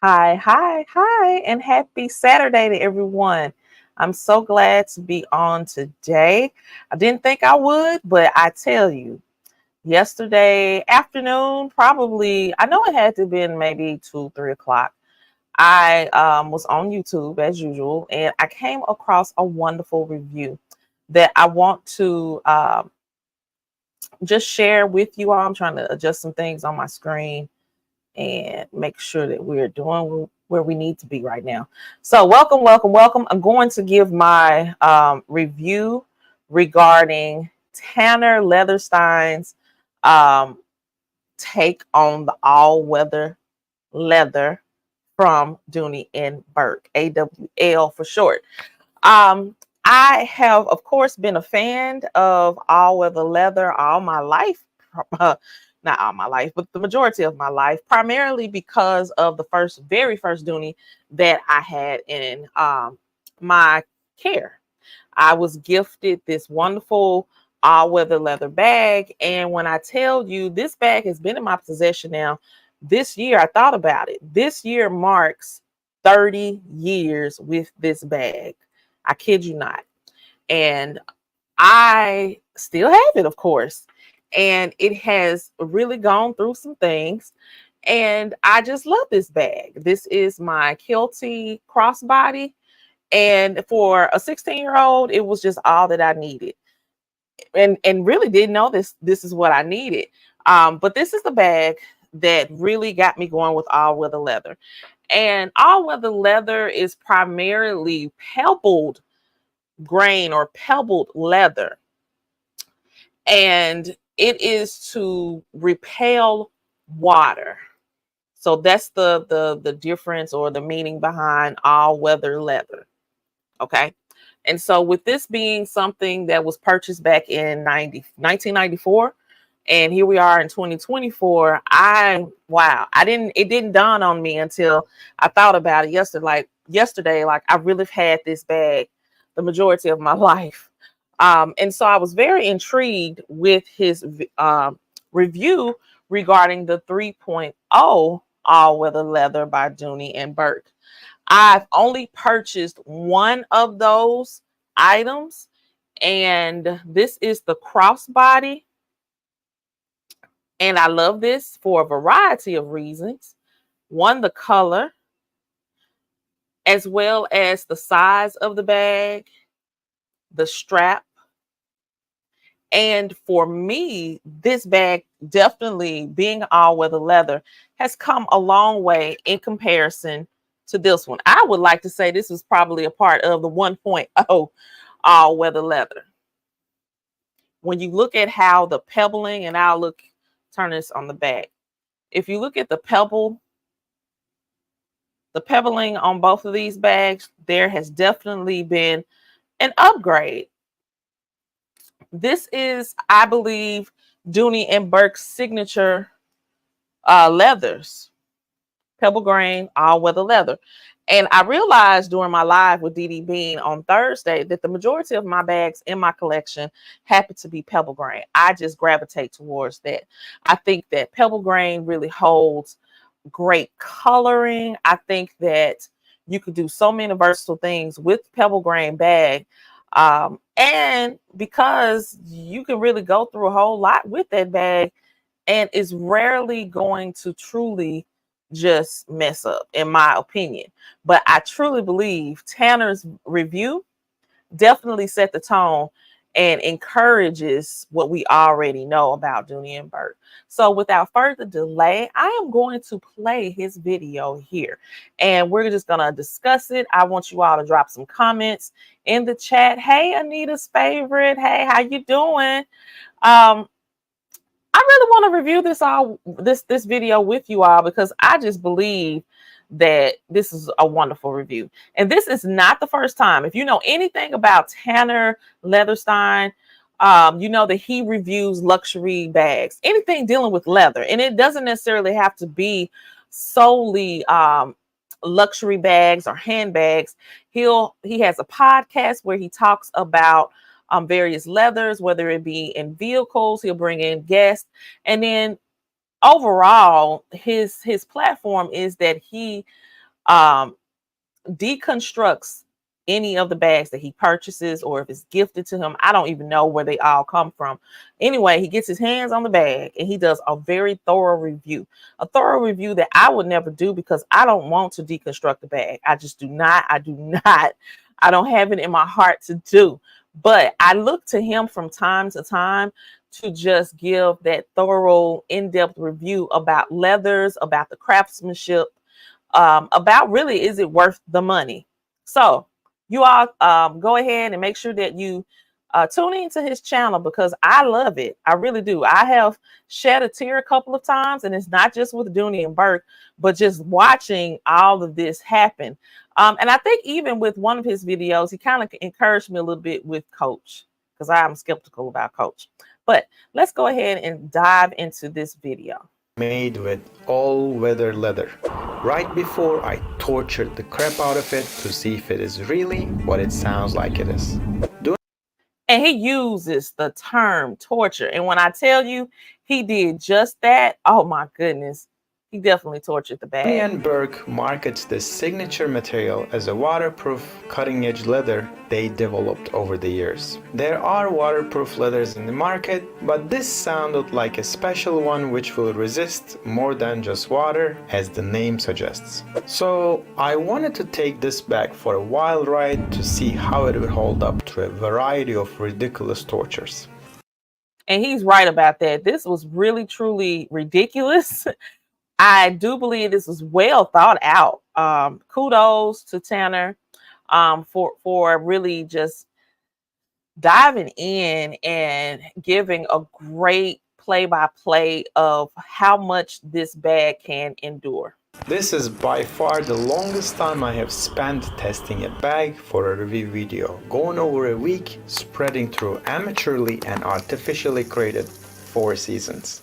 Hi, and happy Saturday to everyone. I'm so glad to be on today. I didn't think I would, but I tell you, yesterday afternoon, probably, I know it had to have been maybe 2, 3 o'clock. I was on YouTube as usual, and I came across a wonderful review that I want to just share with you all. I'm trying to adjust some things on my screen and make sure that we're doing where we need to be right now. So, welcome. I'm going to give my review regarding Tanner Leatherstein's um, take on the all weather leather from Dooney and Burke, AWL for short. Um, I have, of course, been a fan of all weather leather all my life. Not all my life, but the majority of my life, primarily because of the very first Dooney that I had in my care. I was gifted this wonderful all weather leather bag. And when I tell you this bag has been in my possession now, this year, I thought about it. This year marks 30 years with this bag. I kid you not. And I still have it, of course. And it has really gone through some things. And I just love this bag. This is my Kelty crossbody. And for a 16-year-old, it was just all that I needed. And really didn't know this is what I needed. But this is the bag that really got me going with all weather leather. And all weather leather is primarily pebbled grain or pebbled leather. And it is to repel water. So that's the difference or the meaning behind all weather leather. Okay. And so with this being something that was purchased back in 1994, and here we are in 2024, it didn't dawn on me until I thought about it yesterday, like I really have had this bag the majority of my life. And so I was very intrigued with his review regarding the 3.0 all weather leather by Dooney and Burke. I've only purchased one of those items, and this is the crossbody. And I love this for a variety of reasons. One, the color, as well as the size of the bag, the strap. And for me, this bag, definitely being all weather leather, has come a long way in comparison to this one. I would like to say this is probably a part of the 1.0 all weather leather. When you look at how the pebbling, and turn this on the back. If you look at the pebbling on both of these bags, there has definitely been an upgrade. This is, I believe, Dooney and Burke's signature leathers, pebble grain, all weather leather. And I realized during my live with DD Bean on Thursday that the majority of my bags in my collection happen to be pebble grain. I just gravitate towards that. I think that pebble grain really holds great coloring. I think that you could do so many versatile things with pebble grain bag. And because you can really go through a whole lot with that bag, and it's rarely going to truly just mess up, in my opinion. But I truly believe Tanner's review definitely set the tone and encourages what we already know about Dooney and Burke. So without further delay, I am going to play his video here, and we're just going to discuss it. I want you all to drop some comments in the chat. Hey, Anita's favorite. Hey, how you doing? I really want to review this video with you all because I just believe that this is a wonderful review. And this is not the first time. If you know anything about Tanner Leatherstein, you know that he reviews luxury bags, anything dealing with leather. And it doesn't necessarily have to be solely luxury bags or handbags. He has a podcast where he talks about various leathers, whether it be in vehicles. He'll bring in guests, and then overall, his platform is that he um, deconstructs any of the bags that he purchases, or if it's gifted to him. I don't even know where they all come from. Anyway, he gets his hands on the bag and he does a very thorough review, a thorough review that I would never do because I don't want to deconstruct the bag. I just do not. I do not. I don't have it in my heart to do. But I look to him from time to time to just give that thorough, in-depth review about leathers, about the craftsmanship, about really, is it worth the money? So you all go ahead and make sure that you tune into his channel because I love it. I really do. I have shed a tear a couple of times, and it's not just with Dooney and Bourke, but just watching all of this happen. And I think even with one of his videos, he kind of encouraged me a little bit with Coach because I'm skeptical about Coach. But let's go ahead and dive into this video. Made with all-weather leather. Right before I tortured the crap out of it to see if it is really what it sounds like it is. And he uses the term torture. And when I tell you he did just that, oh my goodness, he definitely tortured the bag. Dooney and Bourke markets this signature material as a waterproof, cutting-edge leather they developed over the years. There are waterproof leathers in the market, but this sounded like a special one which will resist more than just water, as the name suggests. So I wanted to take this bag for a wild ride to see how it would hold up to a variety of ridiculous tortures. And he's right about that. This was really, truly ridiculous. I do believe this was well thought out. Kudos to Tanner for really just diving in and giving a great play-by-play of how much this bag can endure. This is by far the longest time I have spent testing a bag for a review video, going over a week, spreading through amateurly and artificially created 4 seasons.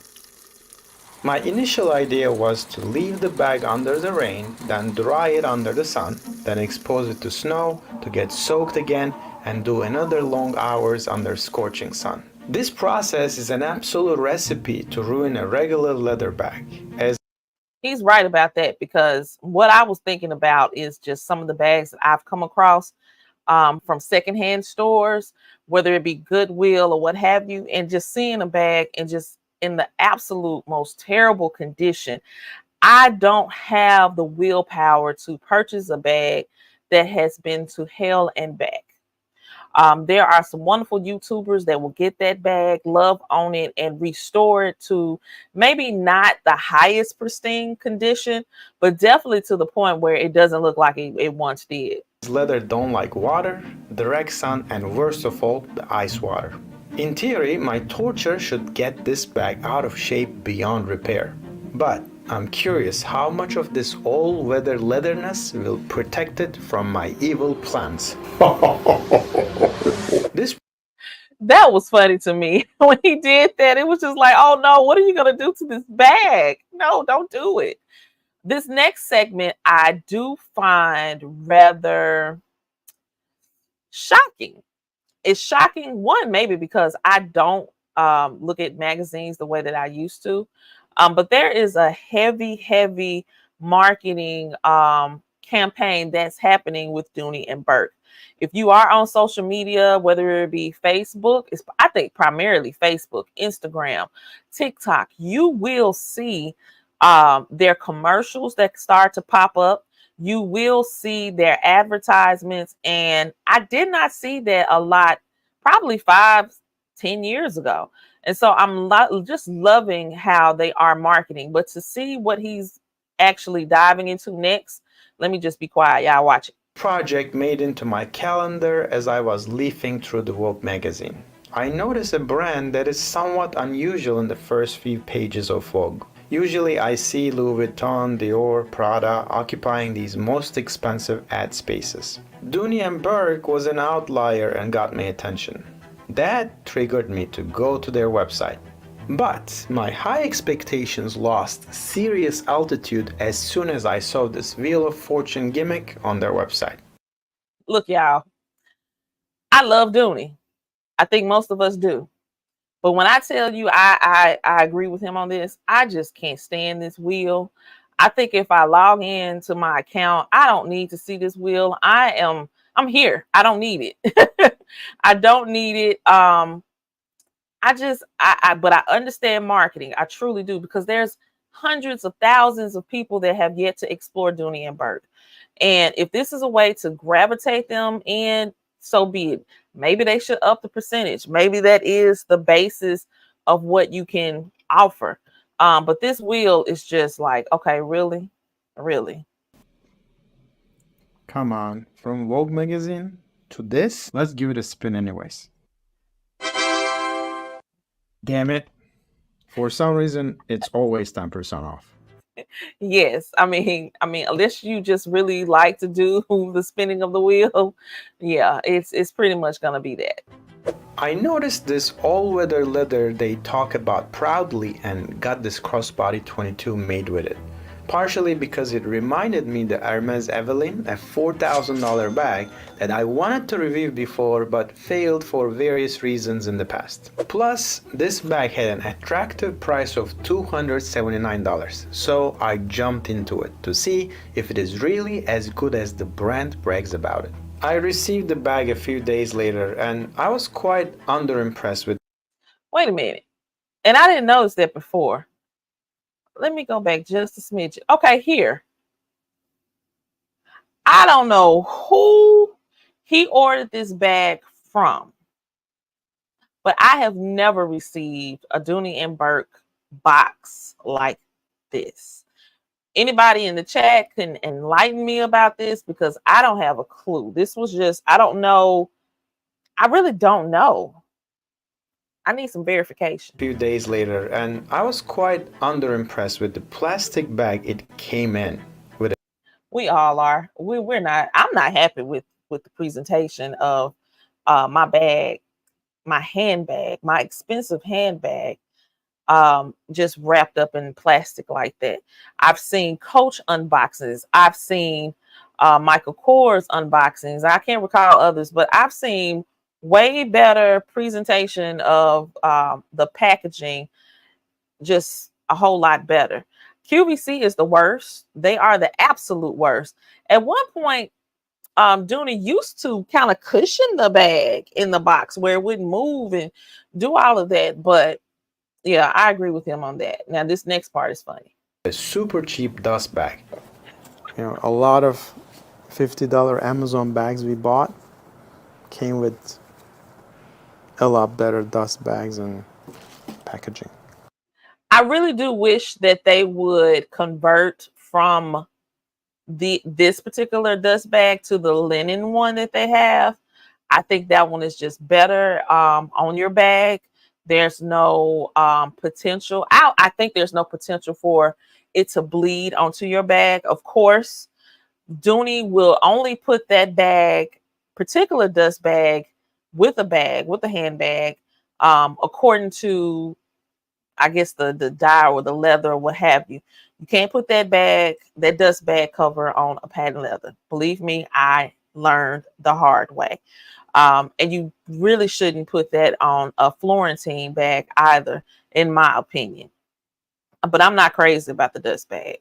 My initial idea was to leave the bag under the rain, then dry it under the sun, then expose it to snow to get soaked again and do another long hours under scorching sun. This process is an absolute recipe to ruin a regular leather bag, as he's right about that, because what I was thinking about is just some of the bags that I've come across from secondhand stores, whether it be Goodwill or what have you, and just seeing a bag and just in the absolute most terrible condition. I don't have the willpower to purchase a bag that has been to hell and back. There are some wonderful YouTubers that will get that bag, love on it, and restore it to maybe not the highest pristine condition, but definitely to the point where it doesn't look like it once did. leather don't like water, direct sun, and worst of all, the ice water. In theory, my torture should get this bag out of shape beyond repair. But I'm curious how much of this all-weather leatherness will protect it from my evil plans. That was funny to me. When he did that, it was just like, oh no, what are you going to do to this bag? No, don't do it. This next segment I do find rather shocking. It's shocking, one, maybe because I don't look at magazines the way that I used to. But there is a heavy marketing campaign that's happening with Dooney and Bourke. If you are on social media, whether it be Facebook, I think primarily Facebook, Instagram, TikTok, you will see their commercials that start to pop up. You will see their advertisements, and I did not see that a lot probably 5-10 years ago. And so I'm just loving how they are marketing. But to see what he's actually diving into next, let me just be quiet. Y'all watch it. Project made into my calendar as I was leafing through the Vogue magazine. I noticed a brand that is somewhat unusual in the first few pages of Vogue. Usually I see Louis Vuitton, Dior, Prada occupying these most expensive ad spaces. Dooney and Bourke was an outlier and got my attention. That triggered me to go to their website. But my high expectations lost serious altitude as soon as I saw this Wheel of Fortune gimmick on their website. Look, y'all, I love Dooney. I think most of us do. But when I tell you I agree with him on this, I just can't stand this wheel. I think if I log in to my account, I don't need to see this wheel. I'm here. I don't need it. I don't need it. But I understand marketing. I truly do, because there's hundreds of thousands of people that have yet to explore Dooney and Burke. And if this is a way to gravitate them in, so be it. Maybe they should up the percentage. Maybe that is the basis of what you can offer. But this wheel is just like, okay, really? Really? Come on, from Vogue magazine to this? Let's give it a spin anyways. Damn it. For some reason, it's always 10% off. Yes. Unless you just really like to do the spinning of the wheel, yeah, it's pretty much gonna be that. I noticed this all-weather leather they talk about proudly and got this crossbody 22 made with it. Partially because it reminded me the Hermes Evelyn, a $4,000 bag that I wanted to review before but failed for various reasons in the past. Plus, this bag had an attractive price of $279, so I jumped into it to see if it is really as good as the brand brags about it. I received the bag a few days later and I was quite underimpressed with. Wait a minute. And I didn't notice that before. Let me go back just a smidge. Okay, here. I don't know who he ordered this bag from, but I have never received a Dooney and Burke box like this. Anybody in the chat can enlighten me about this, because I don't have a clue. This was just, I don't know. I really don't know. I need some verification. A few days later, and I was quite underimpressed with the plastic bag it came in with. We all are. We're not. I'm not happy with the presentation of my bag, my handbag, my expensive handbag, just wrapped up in plastic like that. I've seen Coach unboxings. I've seen Michael Kors unboxings. I can't recall others, but I've seen way better presentation of the packaging, just a whole lot better. QVC is the worst. They are the absolute worst. At one point, Dooney used to kind of cushion the bag in the box where it wouldn't move and do all of that. But yeah, I agree with him on that. Now, this next part is funny. A super cheap dust bag. You know, a lot of $50 Amazon bags we bought came with a lot better dust bags and packaging. I really do wish that they would convert from this particular dust bag to the linen one that they have. I think that one is just better on your bag. There's no potential. I think there's no potential for it to bleed onto your bag. Of course, Dooney will only put that bag, particular dust bag, with a handbag, according to, I guess, the dye or the leather or what have you. You can't put that dust bag cover on a patent leather. Believe me, I learned the hard way. And you really shouldn't put that on a Florentine bag either, in my opinion. But I'm not crazy about the dust bag.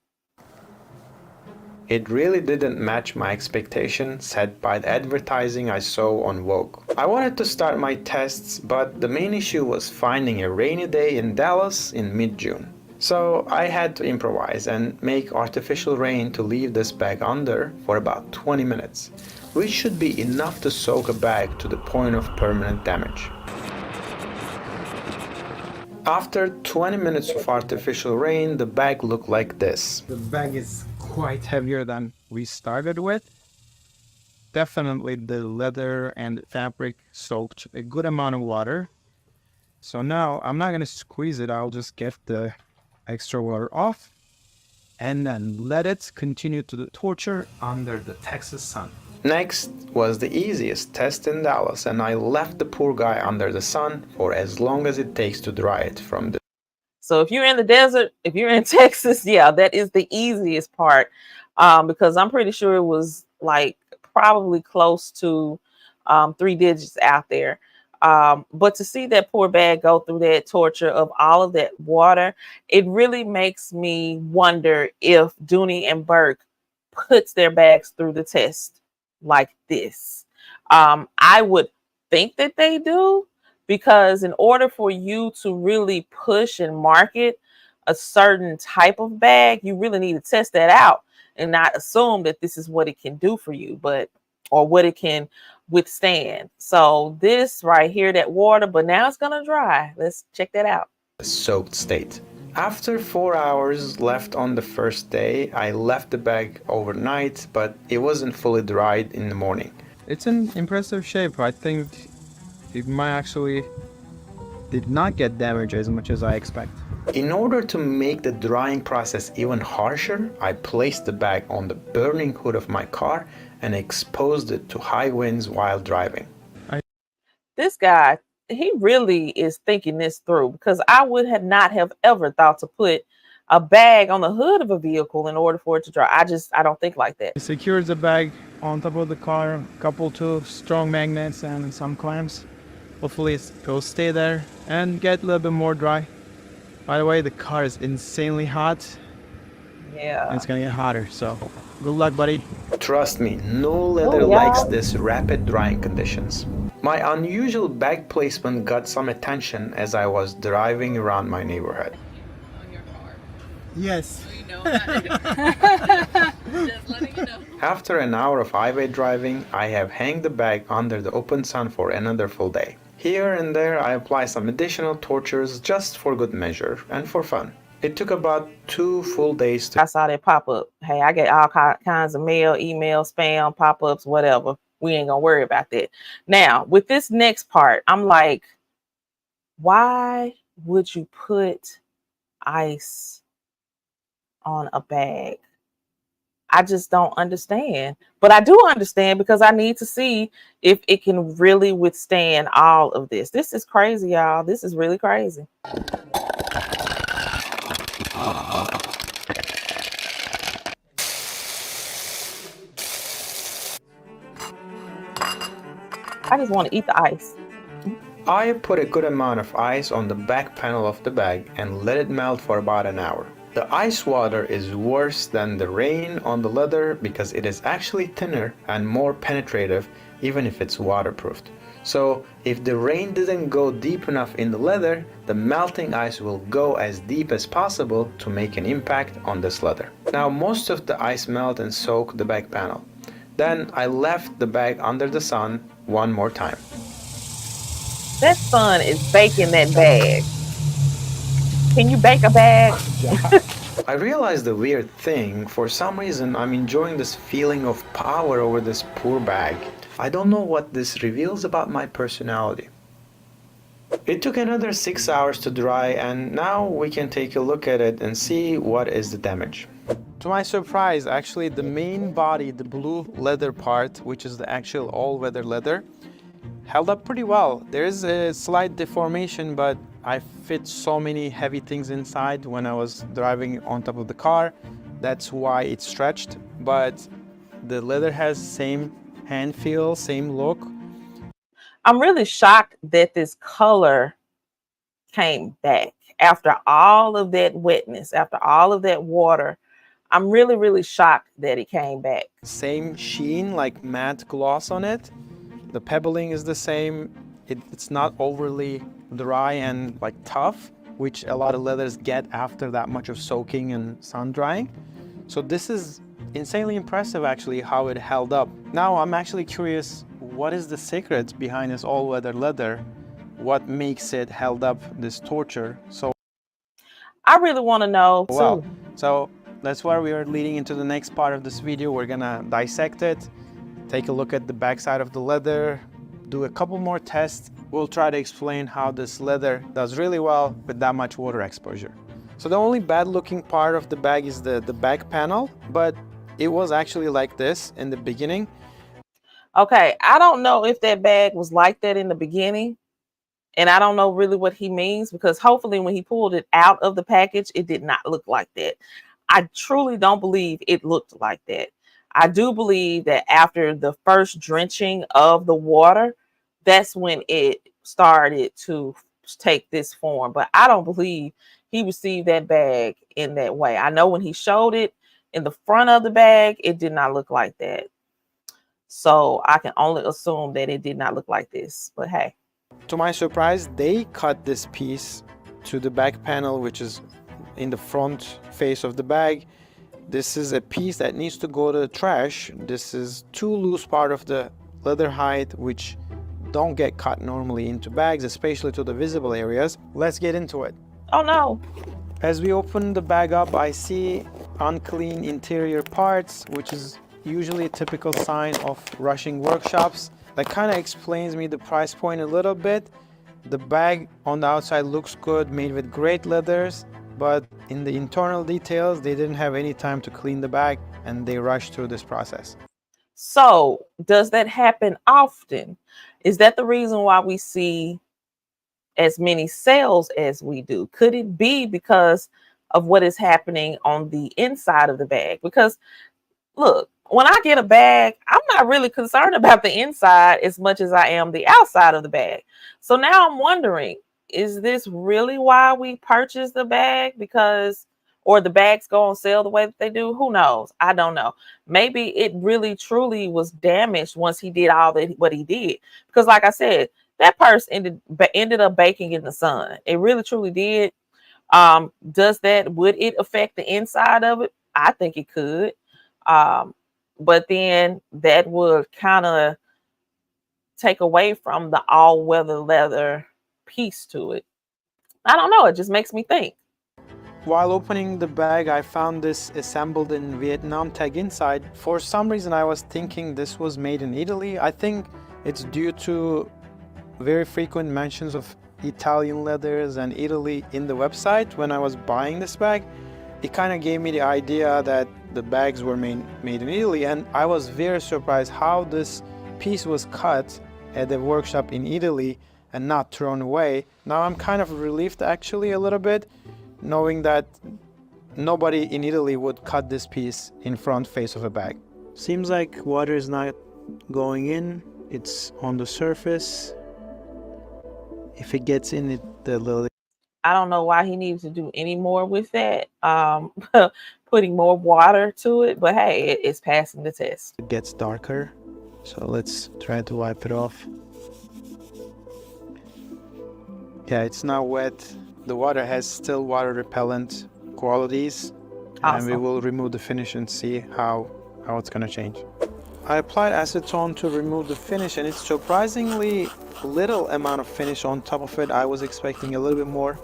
It really didn't match my expectation set by the advertising I saw on Vogue. I wanted to start my tests, but the main issue was finding a rainy day in Dallas in mid-June. So I had to improvise and make artificial rain to leave this bag under for about 20 minutes, which should be enough to soak a bag to the point of permanent damage. After 20 minutes of artificial rain, the bag looked like this. The bag is quite heavier than we started with. Definitely the leather and fabric soaked a good amount of water. So now I'm not going to squeeze it. I'll just get the extra water off and then let it continue to the torture under the Texas sun. Next was the easiest test in Dallas, and I left the poor guy under the sun for as long as it takes to dry it from the. So if you're in the desert, if you're in Texas, yeah, that is the easiest part, because I'm pretty sure it was like probably close to 3 digits out there. But to see that poor bag go through that torture of all of that water, it really makes me wonder if Dooney and Burke puts their bags through the test like this. I would think that they do, because in order for you to really push and market a certain type of bag, you really need to test that out and not assume that this is what it can do for you, but or what it can withstand. So this right here, that water, but now it's gonna dry. Let's check that out. Soaked state. After 4 hours left on the first day, I left the bag overnight, but it wasn't fully dried in the morning. It's in impressive shape. I think it might actually did not get damaged as much as I expect. In order to make the drying process even harsher, I placed the bag on the burning hood of my car and exposed it to high winds while driving. This guy, he really is thinking this through, because I would have not have ever thought to put a bag on the hood of a vehicle in order for it to dry. I don't think like that. It secures the bag on top of the car, coupled to strong magnets and some clamps. Hopefully it will stay there and get a little bit more dry. By the way, the car is insanely hot. Yeah. And it's gonna get hotter, so good luck, buddy. Trust me, no leather Oh, yeah. likes this rapid drying conditions. My unusual bag placement got some attention as I was driving around my neighborhood. Yes. Just letting you know. After an hour of highway driving, I have hung the bag under the open sun for another full day. Here and there I apply some additional tortures just for good measure and for fun. It took about 2 full days to I saw that pop up. Hey, I get all kinds of mail, email, spam, pop ups, whatever. We ain't gonna worry about that. Now, with this next part, I'm like, why would you put ice on a bag? I just don't understand. But I do understand, because I need to see if it can really withstand all of this. This is crazy, y'all. This is really crazy. I just want to eat the ice. I put a good amount of ice on the back panel of the bag and let it melt for about an hour. The ice water is worse than the rain on the leather because it is actually thinner and more penetrative, even if it's waterproofed. So if the rain didn't go deep enough in the leather, the melting ice will go as deep as possible to make an impact on this leather. Now most of the ice melt and soak the back panel. Then I left the bag under the sun one more time. That sun is baking that bag. Can you bake a bag? I realized the weird thing. For some reason, I'm enjoying this feeling of power over this poor bag. I don't know what this reveals about my personality. It took another 6 hours to dry, and now we can take a look at it and see what is the damage. To my surprise, actually the main body, the blue leather part, which is the actual all-weather leather, held up pretty well. There is a slight deformation, but I fit so many heavy things inside when I was driving on top of the car. That's why it stretched, but the leather has same hand feel, same look. I'm really shocked that this color came back after all of that wetness, after all of that water. I'm really, really shocked that it came back. Same sheen, like matte gloss on it. The pebbling is the same. It's not overly dry and like tough, which a lot of leathers get after that much of soaking and sun drying. So this is insanely impressive actually how it held up. Now I'm actually curious, what is the secret behind this all-weather leather? What makes it held up this torture so I really want to know well? too. So that's where we are leading into the next part of this video. We're gonna dissect it, take a look at the backside of the leather, do a couple more tests. We'll try to explain how this leather does really well with that much water exposure. So the only bad looking part of the bag is the back panel, but it was actually like this in the beginning. Okay, I don't know if that bag was like that in the beginning, and I don't know really what he means, because hopefully when he pulled it out of the package, it did not look like that. I truly don't believe it looked like that. I do believe that after the first drenching of the water, that's when it started to take this form, but I don't believe he received that bag in that way. I know when he showed it in the front of the bag, it did not look like that. So I can only assume that it did not look like this, but hey. To my surprise, they cut this piece to the back panel, which is in the front face of the bag. This is a piece that needs to go to the trash. This is too loose part of the leather hide, which don't get cut normally into bags, especially to the visible areas. Let's get into it. Oh no. As we open the bag up, I see unclean interior parts, which is usually a typical sign of rushing workshops. That kind of explains me the price point a little bit. The bag on the outside looks good, made with great leathers, but in the internal details, they didn't have any time to clean the bag and they rushed through this process. So does that happen often? Is that the reason why we see as many sales as we do? Could it be because of what is happening on the inside of the bag? Because look, when I get a bag, I'm not really concerned about the inside as much as I am the outside of the bag. So now I'm wondering, is this really why we purchase the bag? Because, or the bags go on sale the way that they do? Who knows? I don't know. Maybe it really truly was damaged once he did all that what he did. Because like I said, that purse ended up baking in the sun. It really truly did. Would it affect the inside of it? I think it could. But then that would kind of take away from the all-weather leather piece to it. I don't know. It just makes me think. While opening the bag, I found this assembled in Vietnam tag inside. For some reason, I was thinking this was made in Italy. I think it's due to very frequent mentions of Italian leathers and Italy in the website. When I was buying this bag, it kind of gave me the idea that the bags were made in Italy, and I was very surprised how this piece was cut at the workshop in Italy and not thrown away. Now I'm kind of relieved actually a little bit, knowing that nobody in Italy would cut this piece in front face of a bag. Seems like water is not going in, it's on the surface. If it gets in it, the little... I don't know why he needs to do any more with that, putting more water to it, but hey, it's passing the test. It gets darker, so let's try to wipe it off. Yeah, it's not wet. The water has still water repellent qualities. Awesome. And we will remove the finish and see how it's gonna change. I applied acetone to remove the finish, and it's surprisingly little amount of finish on top of it. I was expecting a little bit more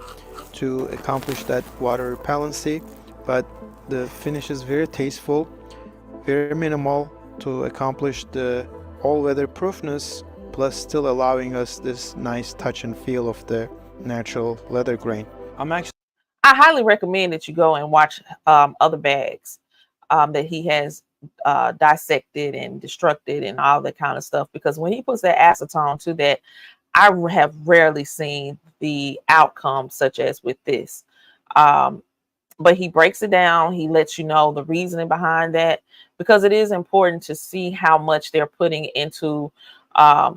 to accomplish that water repellency, but the finish is very tasteful, very minimal to accomplish the all-weather proofness, plus still allowing us this nice touch and feel of the natural leather grain. I highly recommend that you go and watch other bags that he has dissected and destructed and all that kind of stuff, because when he puts that acetone to that, I have rarely seen the outcome such as with this. But he breaks it down. He lets you know the reasoning behind that, because it is important to see how much they're putting into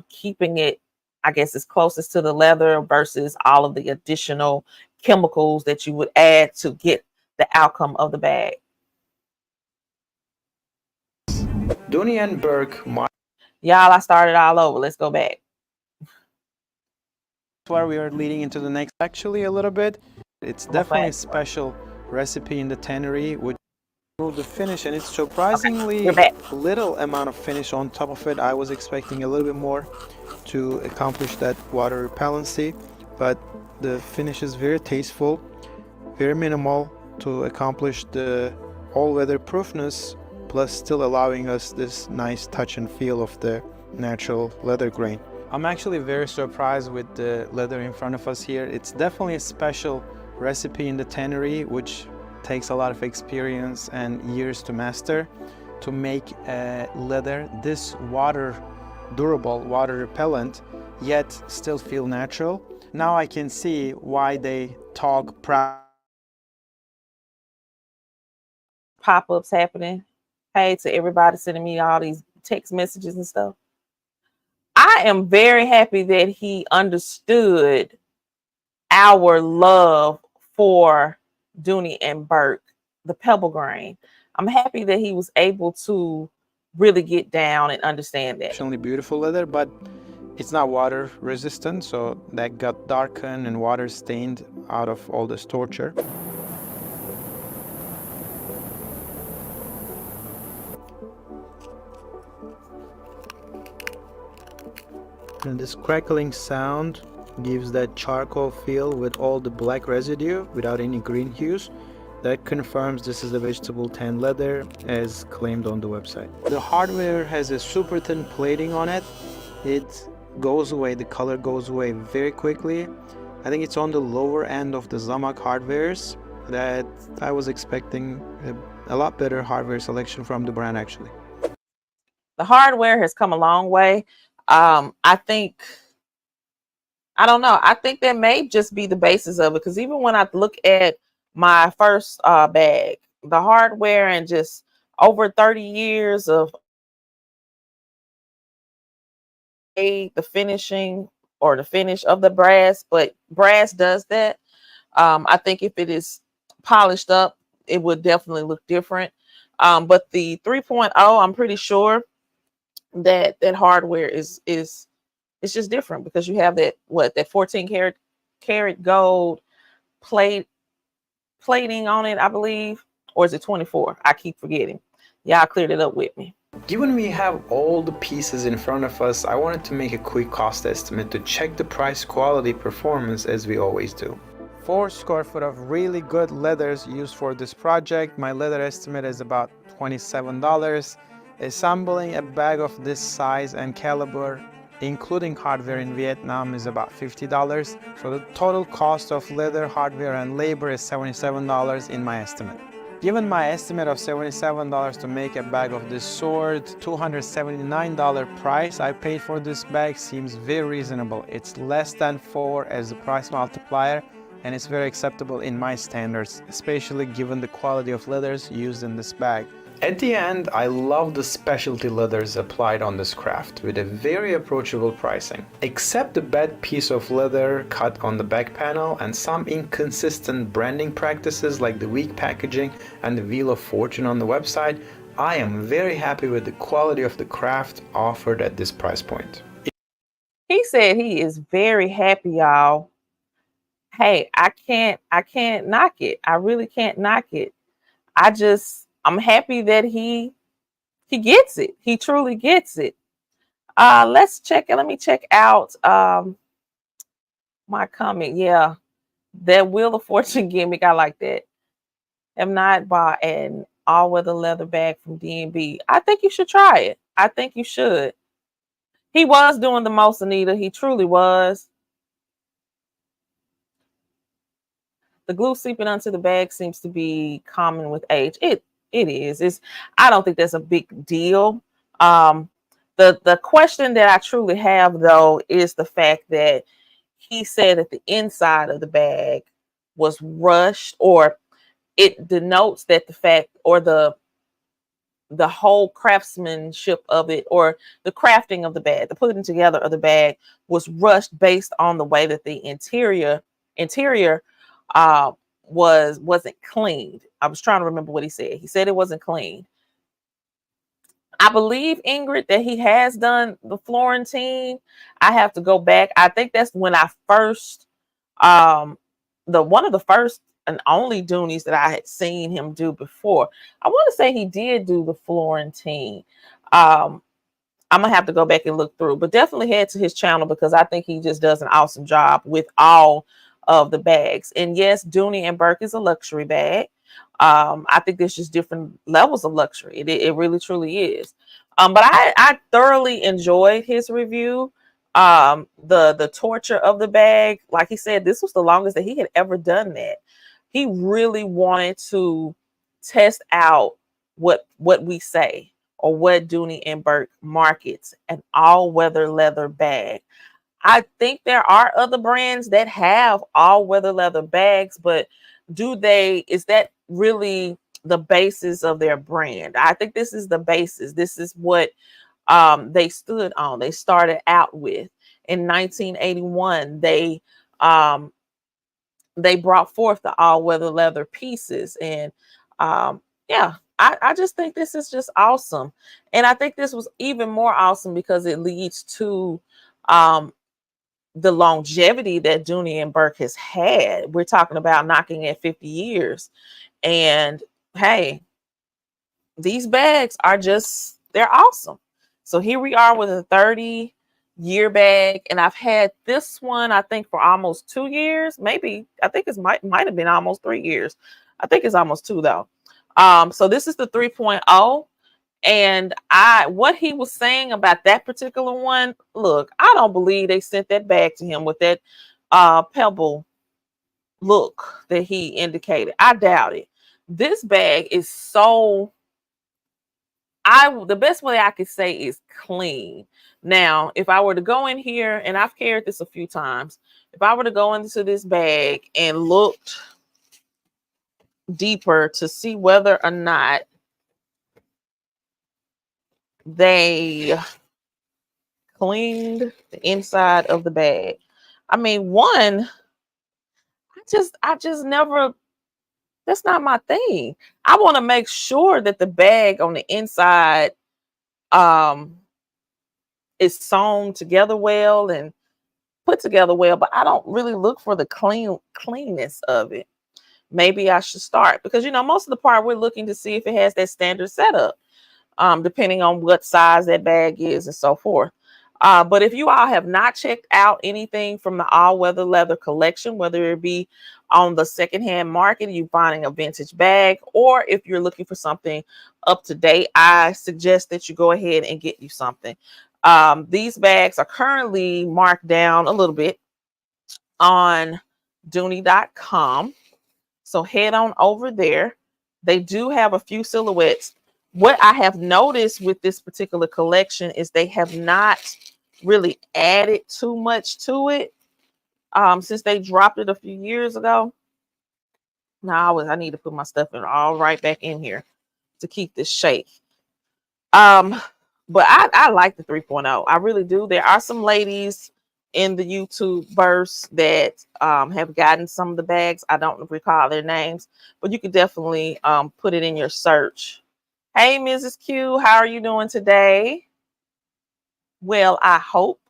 keeping it, I guess, as closest to the leather versus all of the additional chemicals that you would add to get the outcome of the bag. Dooney and Bourke. Y'all, I started all over. Let's go back. Where we are leading into the next actually a little bit. It's definitely a special recipe in the tannery, which remove the finish, and it's surprisingly little amount of finish on top of it. I was expecting a little bit more to accomplish that water repellency, but the finish is very tasteful, very minimal to accomplish the all-weather proofness, plus still allowing us this nice touch and feel of the natural leather grain. I'm actually very surprised with the leather in front of us here. It's definitely a special recipe in the tannery, which takes a lot of experience and years to master, to make a leather this water durable, water repellent, yet still feel natural. Now I can see why they talk pop-ups happening. Hey, to everybody sending me all these text messages and stuff. I am very happy that he understood our love for Dooney and Burke, the pebble grain. I'm happy that he was able to really get down and understand that. Exceptionally beautiful leather, but it's not water resistant, so that got darkened and water stained out of all this torture. And this crackling sound gives that charcoal feel with all the black residue without any green hues. That confirms this is a vegetable tan leather as claimed on the website. The hardware has a super thin plating on it. It goes away, the color goes away very quickly. I think it's on the lower end of the Zamak hardwares that I was expecting a lot better hardware selection from the brand actually. The hardware has come a long way. I think, I don't know, I think that may just be the basis of it, because even when I look at my first bag, the hardware and just over 30 years of the finishing or the finish of the brass, but brass does that. I think if it is polished up, it would definitely look different. But the 3.0, I'm pretty sure that hardware is it's just different, because you have that 14 karat gold plating on it, I believe, or is it 24? I keep forgetting. Y'all cleared it up with me. Given we have all the pieces in front of us, I wanted to make a quick cost estimate to check the price quality performance as we always do. 4 square foot of really good leathers used for this project. My leather estimate is about $27. Assembling a bag of this size and caliber, including hardware in Vietnam, is about $50. So the total cost of leather, hardware, and labor is $77 in my estimate. Given my estimate of $77 to make a bag of this sort, $279 price I paid for this bag seems very reasonable. It's less than 4 as the price multiplier, and it's very acceptable in my standards, especially given the quality of leathers used in this bag. At the end, I love the specialty leathers applied on this craft with a very approachable pricing. Except the bad piece of leather cut on the back panel and some inconsistent branding practices like the weak packaging and the Wheel of Fortune on the website, I am very happy with the quality of the craft offered at this price point. He said he is very happy, y'all. Hey, I can't knock it. I really can't knock it. I'm happy that he gets it. He truly gets it. Let's check it. Let me check out my comment. Yeah, that Wheel of Fortune gimmick. I like that. Have not bought an all-weather leather bag from D&B. I think you should try it. I think you should. He was doing the most, Anita. He truly was. The glue seeping onto the bag seems to be common with age. It is. I don't think that's a big deal. The question that I truly have, though, is the fact that he said that the inside of the bag was rushed, or it denotes that the fact, or the whole craftsmanship of it, or the crafting of the bag, the putting together of the bag was rushed based on the way that the interior wasn't cleaned. I was trying to remember what he said. He said it wasn't clean. I believe, Ingrid, that he has done the Florentine. I have to go back. I think that's when I first, one of the first and only Doonies that I had seen him do before. I want to say he did do the Florentine. I'm gonna have to go back and look through, but definitely head to his channel, because I think he just does an awesome job with all of the bags. And yes, Dooney and Burke is a luxury bag. I think there's just different levels of luxury. It really truly is. But I thoroughly enjoyed his review. The torture of the bag, like he said, this was the longest that he had ever done that. He really wanted to test out what we say, or what Dooney and Burke markets, an all-weather leather bag. I think there are other brands that have all-weather leather bags, but is that really the basis of their brand? I think this is the basis. This is what they stood on, they started out with. In 1981, they brought forth the all-weather leather pieces. And yeah, I just think this is just awesome. And I think this was even more awesome because it leads to um, the longevity that Dooney and Burke has had. We're talking about knocking at 50 years. And hey, these bags are just, they're awesome. So here we are with a 30-year bag, and I've had this one I think for almost 2 years. Maybe I think it might have been almost 3 years. I think it's almost 2 though. So this is the 3.0. And what he was saying about that particular one, look, I don't believe they sent that bag to him with that pebble look that he indicated. I doubt it. This bag is so, the best way I could say is clean. Now, if I were to go in here, and I've carried this a few times, if I were to go into this bag and looked deeper to see whether or not they cleaned the inside of the bag. I mean, one, I just never, that's not my thing. I want to make sure that the bag on the inside um is sewn together well and put together well, but I don't really look for the cleanness of it. Maybe I should start, because most of the part we're looking to see if it has that standard setup, depending on what size that bag is and so forth. But if you all have not checked out anything from the all-weather leather collection, whether it be on the secondhand market, you finding a vintage bag, or if you're looking for something up to date, I suggest that you go ahead and get you something. These bags are currently marked down a little bit on Dooney.com. So head on over there. They do have a few silhouettes. What I have noticed with this particular collection is they have not really added too much to it since they dropped it a few years ago. Now I need to put my stuff in all right back in here to keep this shape. But I like the 3.0. I really do. There are some ladies in the YouTube verse that have gotten some of the bags. I don't recall their names, but you could definitely put it in your search. Hey, Mrs. Q, how are you doing today? Well, I hope.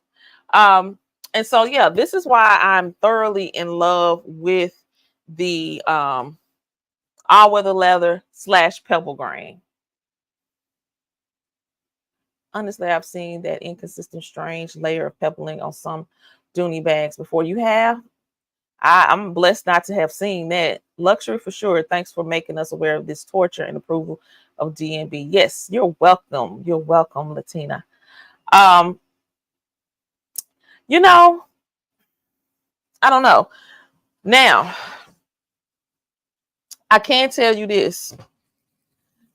And so, yeah, this is why I'm thoroughly in love with the all-weather leather / pebble grain. Honestly, I've seen that inconsistent, strange layer of pebbling on some Dooney bags before. You have? I'm blessed not to have seen that. Luxury for sure. Thanks for making us aware of this torture and approval of DNB. Yes, you're welcome. You're welcome, Latina. You know, I don't know. Now, I can tell you this,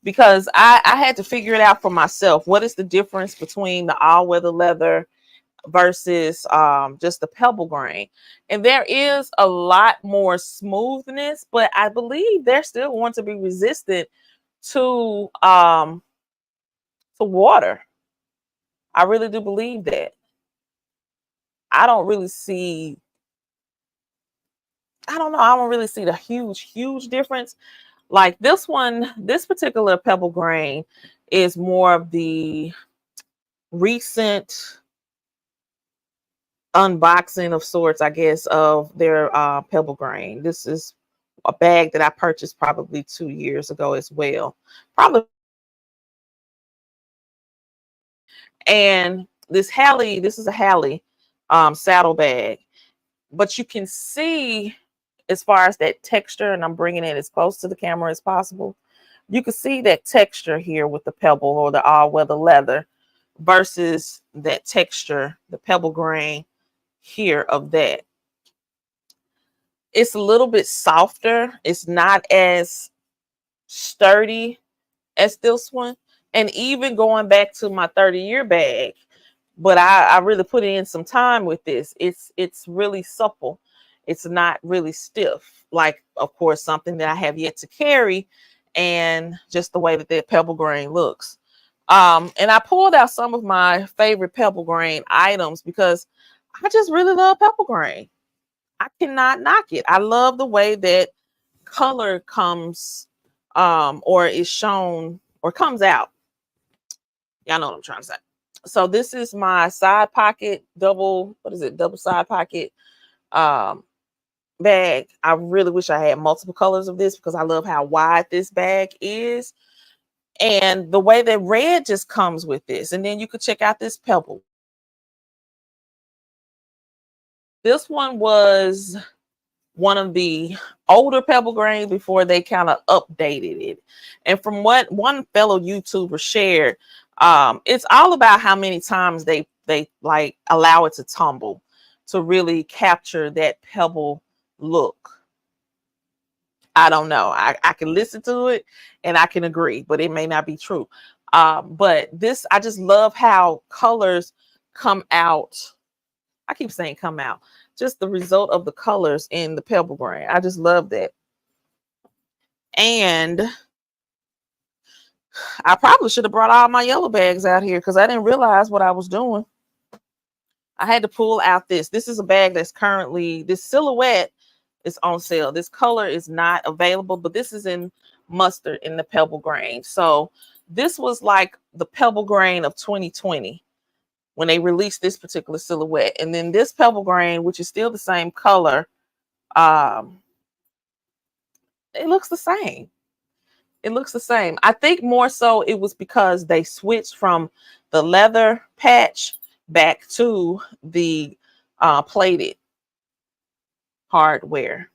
because I had to figure it out for myself. What is the difference between the all-weather leather versus just the pebble grain? And there is a lot more smoothness, but I believe they're still going to be resistant to water. I really do believe that. I don't really see, I don't know, I don't really see the huge difference. Like this one, this particular pebble grain is more of the recent unboxing of sorts, I guess, of their pebble grain. This is a bag that I purchased probably 2 years ago as well. Probably. And this is a Halle saddle bag. But you can see, as far as that texture, and I'm bringing it as close to the camera as possible, you can see that texture here with the pebble or the all-weather leather versus that texture, the pebble grain here of that. It's a little bit softer. It's not as sturdy as this one. And even going back to my 30-year bag, but I really put in some time with this. It's really supple. It's not really stiff, like, of course, something that I have yet to carry, and just the way that pebble grain looks. And I pulled out some of my favorite Pebble Grain items because I just really love Pebble Grain. I cannot knock it. I love the way that color comes or is shown or comes out. Y'all know what I'm trying to say. So this is my side pocket double side pocket bag. I really wish I had multiple colors of this because I love how wide this bag is. And the way that red just comes with this. And then you could check out this Pebble. This one was one of the older Pebble Grains before they kind of updated it. And from what one fellow YouTuber shared, it's all about how many times they like allow it to tumble to really capture that pebble look. I don't know. I can listen to it and I can agree, but it may not be true. But this, I just love how colors come out. I keep saying come out. Just the result of the colors in the Pebble Grain. I just love that. And I probably should have brought all my yellow bags out here because I didn't realize what I was doing. I had to pull out this. This is a bag that's currently, this silhouette is on sale. This color is not available, but this is in mustard in the Pebble Grain. So this was like the Pebble Grain of 2020 when they released this particular silhouette. And then this Pebble Grain, which is still the same color, it looks the same. It looks the same. I think more so it was because they switched from the leather patch back to the plated hardware.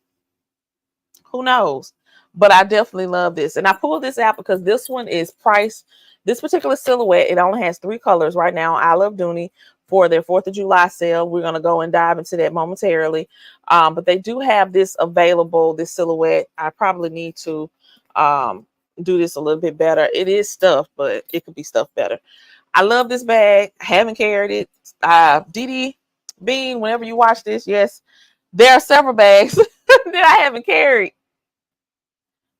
Who knows? But I definitely love this. And I pulled this out because this one is priced. This particular silhouette, it only has 3 colors right now. I Love Dooney for their 4th of July sale. We're going to go and dive into that momentarily. But they do have this available, this silhouette. I probably need to do this a little bit better. It is stuffed, but it could be stuffed better. I love this bag. I haven't carried it. Didi Bean, whenever you watch this, yes, there are several bags that I haven't carried.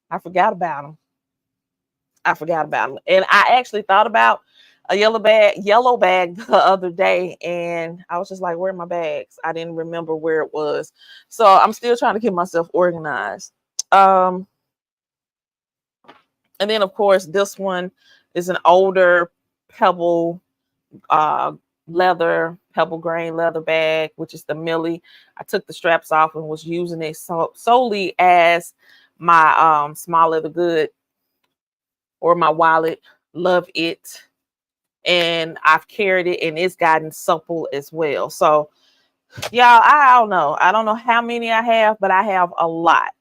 I forgot about them. And I actually thought about a yellow bag the other day, and I was just like, where are my bags? I didn't remember where it was. So I'm still trying to get myself organized. And then, of course, this one is an older Pebble leather, Pebble Grain leather bag, which is the Millie. I took the straps off and was using it solely as my small leather good or my wallet. Love it. And I've carried it and it's gotten supple as well. So, y'all, I don't know. I don't know how many I have, but I have a lot.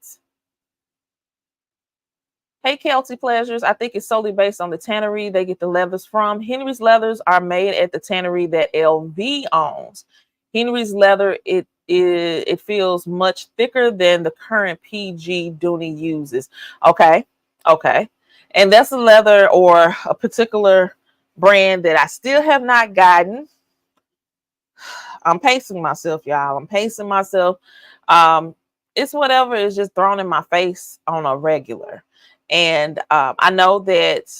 Hey, Kelty Pleasures. I think it's solely based on the tannery they get the leathers from. Henry's leathers are made at the tannery that LV owns. Henry's leather, it feels much thicker than the current PG Dooney uses. Okay. And that's a leather or a particular brand that I still have not gotten. I'm pacing myself, y'all. I'm pacing myself. It's whatever is just thrown in my face on a regular. And I know that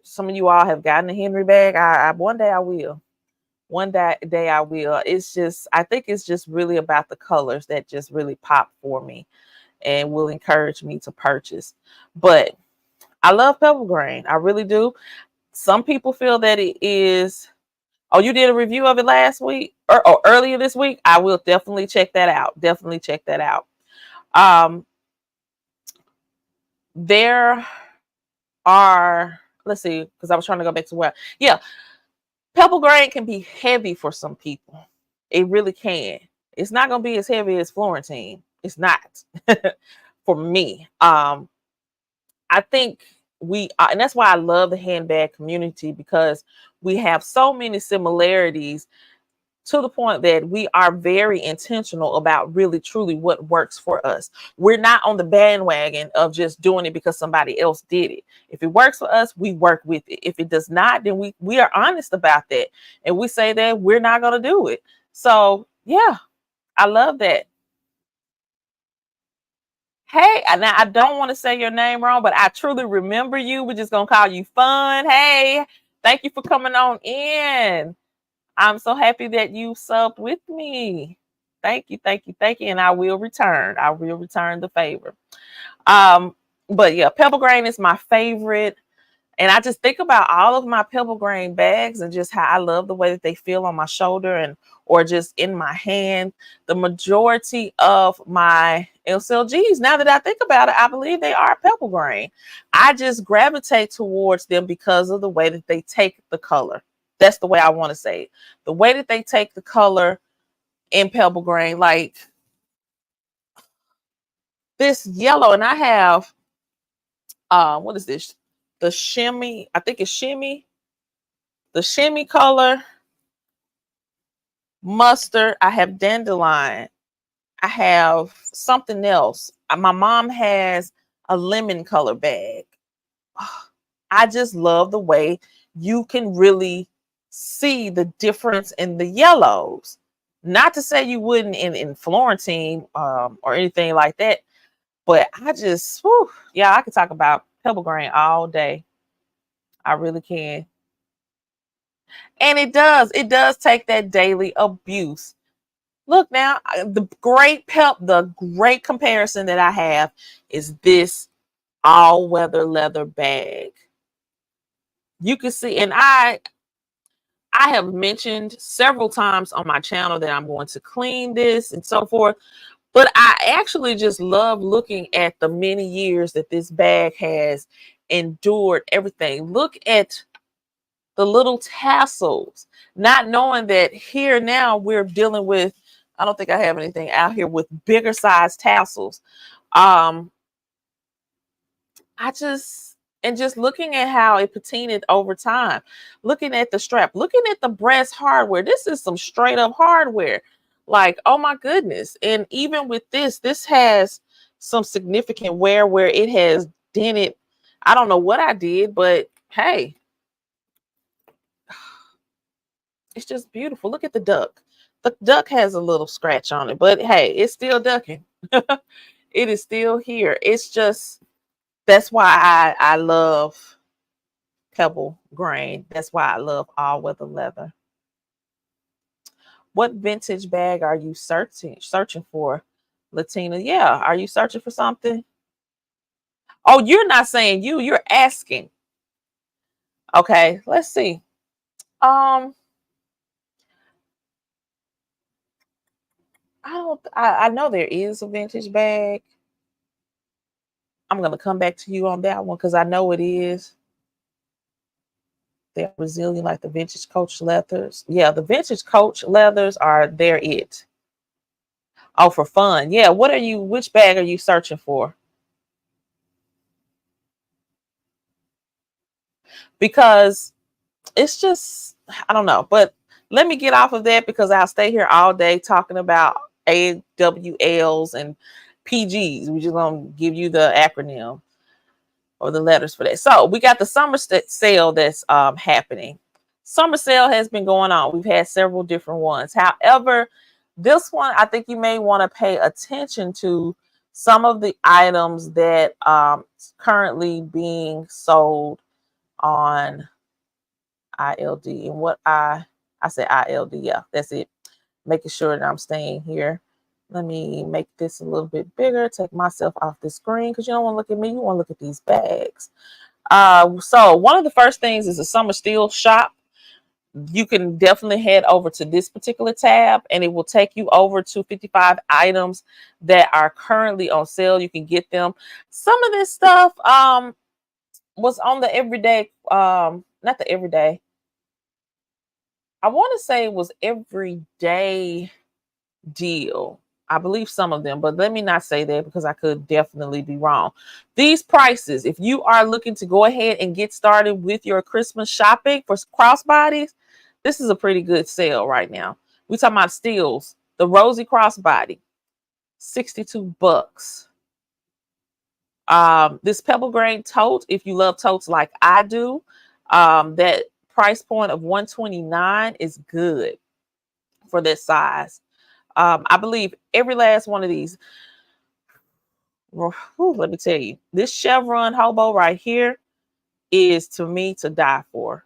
some of you all have gotten a Henry bag. One day I will. One day I will. It's just, I think it's just really about the colors that just really pop for me and will encourage me to purchase. But I love Pebble Grain. I really do. Some people feel that it is, oh, you did a review of it last week or earlier this week. I will definitely check that out. Definitely check that out. There are, let's see, because I was trying to go back to where, yeah, Pebble Grain can be heavy for some people. It really can. It's not going to be as heavy as Florentine. It's not for me. I think and that's why I love the handbag community, because we have so many similarities to the point that we are very intentional about really truly what works for us. We're not on the bandwagon of just doing it because somebody else did it. If it works for us, we work with it. If it does not, then we are honest about that. And we say that we're not going to do it. So yeah, I love that. Hey, now I don't want to say your name wrong, but I truly remember you. We're just gonna call you Fun. Hey, thank you for coming on in. I'm so happy that you subbed with me. Thank you, thank you, thank you. And I will return. I will return the favor. Um, but yeah, Pebble Grain is my favorite. And I just think about all of my Pebble Grain bags and just how I love the way that they feel on my shoulder and or just in my hand. The majority of my LCLGs, now that I think about it, I believe they are Pebble Grain. I just gravitate towards them because of the way that they take the color. That's the way I want to say it. The way that they take the color in Pebble Grain, like this yellow, and I have what is this? The shimmy, I think it's shimmy. The shimmy color, mustard. I have dandelion. I have something else. My mom has a lemon color bag. I just love the way you can really see the difference in the yellows. Not to say you wouldn't in Florentine or anything like that, but I just, whew, yeah, I could talk about Pebble Grain all day. I really can. And it does take that daily abuse. Look now, the great comparison that I have is this all weather leather bag. You can see, and I have mentioned several times on my channel that I'm going to clean this and so forth. But I actually just love looking at the many years that this bag has endured everything. Look at the little tassels, not knowing that here now we're dealing with, I don't think I have anything out here with bigger size tassels. Um, I just, and just looking at how it patinaed over time, looking at the strap, looking at the brass hardware. This is some straight up hardware. Like, oh my goodness. And even with this has some significant wear where it has dented. I don't know what I did, but hey, it's just beautiful. Look at the duck. The duck has a little scratch on it, but hey, it's still ducking. It is still here. It's just, that's why I love Pebble Grain. That's why I love all weather leather. What vintage bag are you searching for, Latina? Yeah, are you searching for something? Oh, you're not saying you're asking. Okay, let's see. Um, I know there is a vintage bag. I'm gonna come back to you on that one because I know it is. They're resilient like the vintage Coach leathers. Yeah, the vintage Coach leathers are they're it. Oh, for fun. Yeah, which bag are you searching for? Because it's just, I don't know, but let me get off of that because I'll stay here all day talking about AWLs and PGs. We're just gonna give you the acronym or the letters for that. So we got the summer sale that's happening. Summer sale has been going on. We've had several different ones. However, this one I think you may want to pay attention to some of the items that currently being sold on ILD. And what I said ILD, yeah, that's it. Making sure that I'm staying here. Let me make this a little bit bigger, take myself off the screen because you don't want to look at me, you want to look at these bags. So one of the first things is the Summer Steal shop. You can definitely head over to this particular tab and it will take you over to 55 items that are currently on sale. You can get them. Some of this stuff was on the everyday, not the everyday. I want to say it was everyday deal. I believe some of them, but let me not say that because I could definitely be wrong. These prices, if you are looking to go ahead and get started with your Christmas shopping for crossbodies, this is a pretty good sale right now. We're talking about steals. The Rosie crossbody, $62. This Pebble Grain tote, if you love totes like I do, that price point of $129 is good for this size. I believe every last one of these. Let me tell you, this Chevron hobo right here is to me to die for.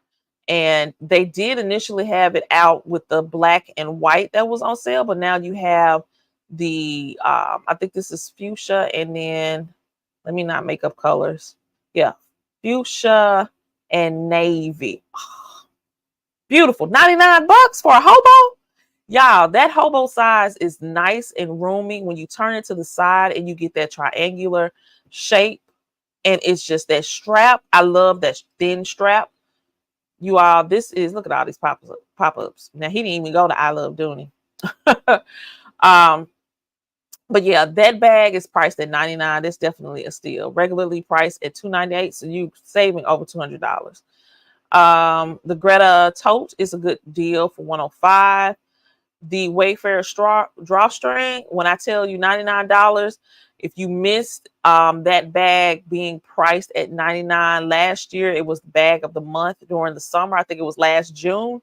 And they did initially have it out with the black and white that was on sale, but now you have the I think this is fuchsia, and then let me not make up colors. Yeah, fuchsia and navy. Beautiful. 99 bucks for a hobo. Y'all, that hobo size is nice and roomy when you turn it to the side and you get that triangular shape. And it's just that strap. I love that thin strap. You all, this is, look at all these pop-ups. Now, he didn't even go to I Love Dooney. But yeah, that bag is priced at $99. That's definitely a steal. Regularly priced at $298, so you saving over $200. The Greta tote is a good deal for $105. The Wayfarer drawstring, when I tell you $99, if you missed that bag being priced at $99 last year, it was the bag of the month during the summer. I think it was last June.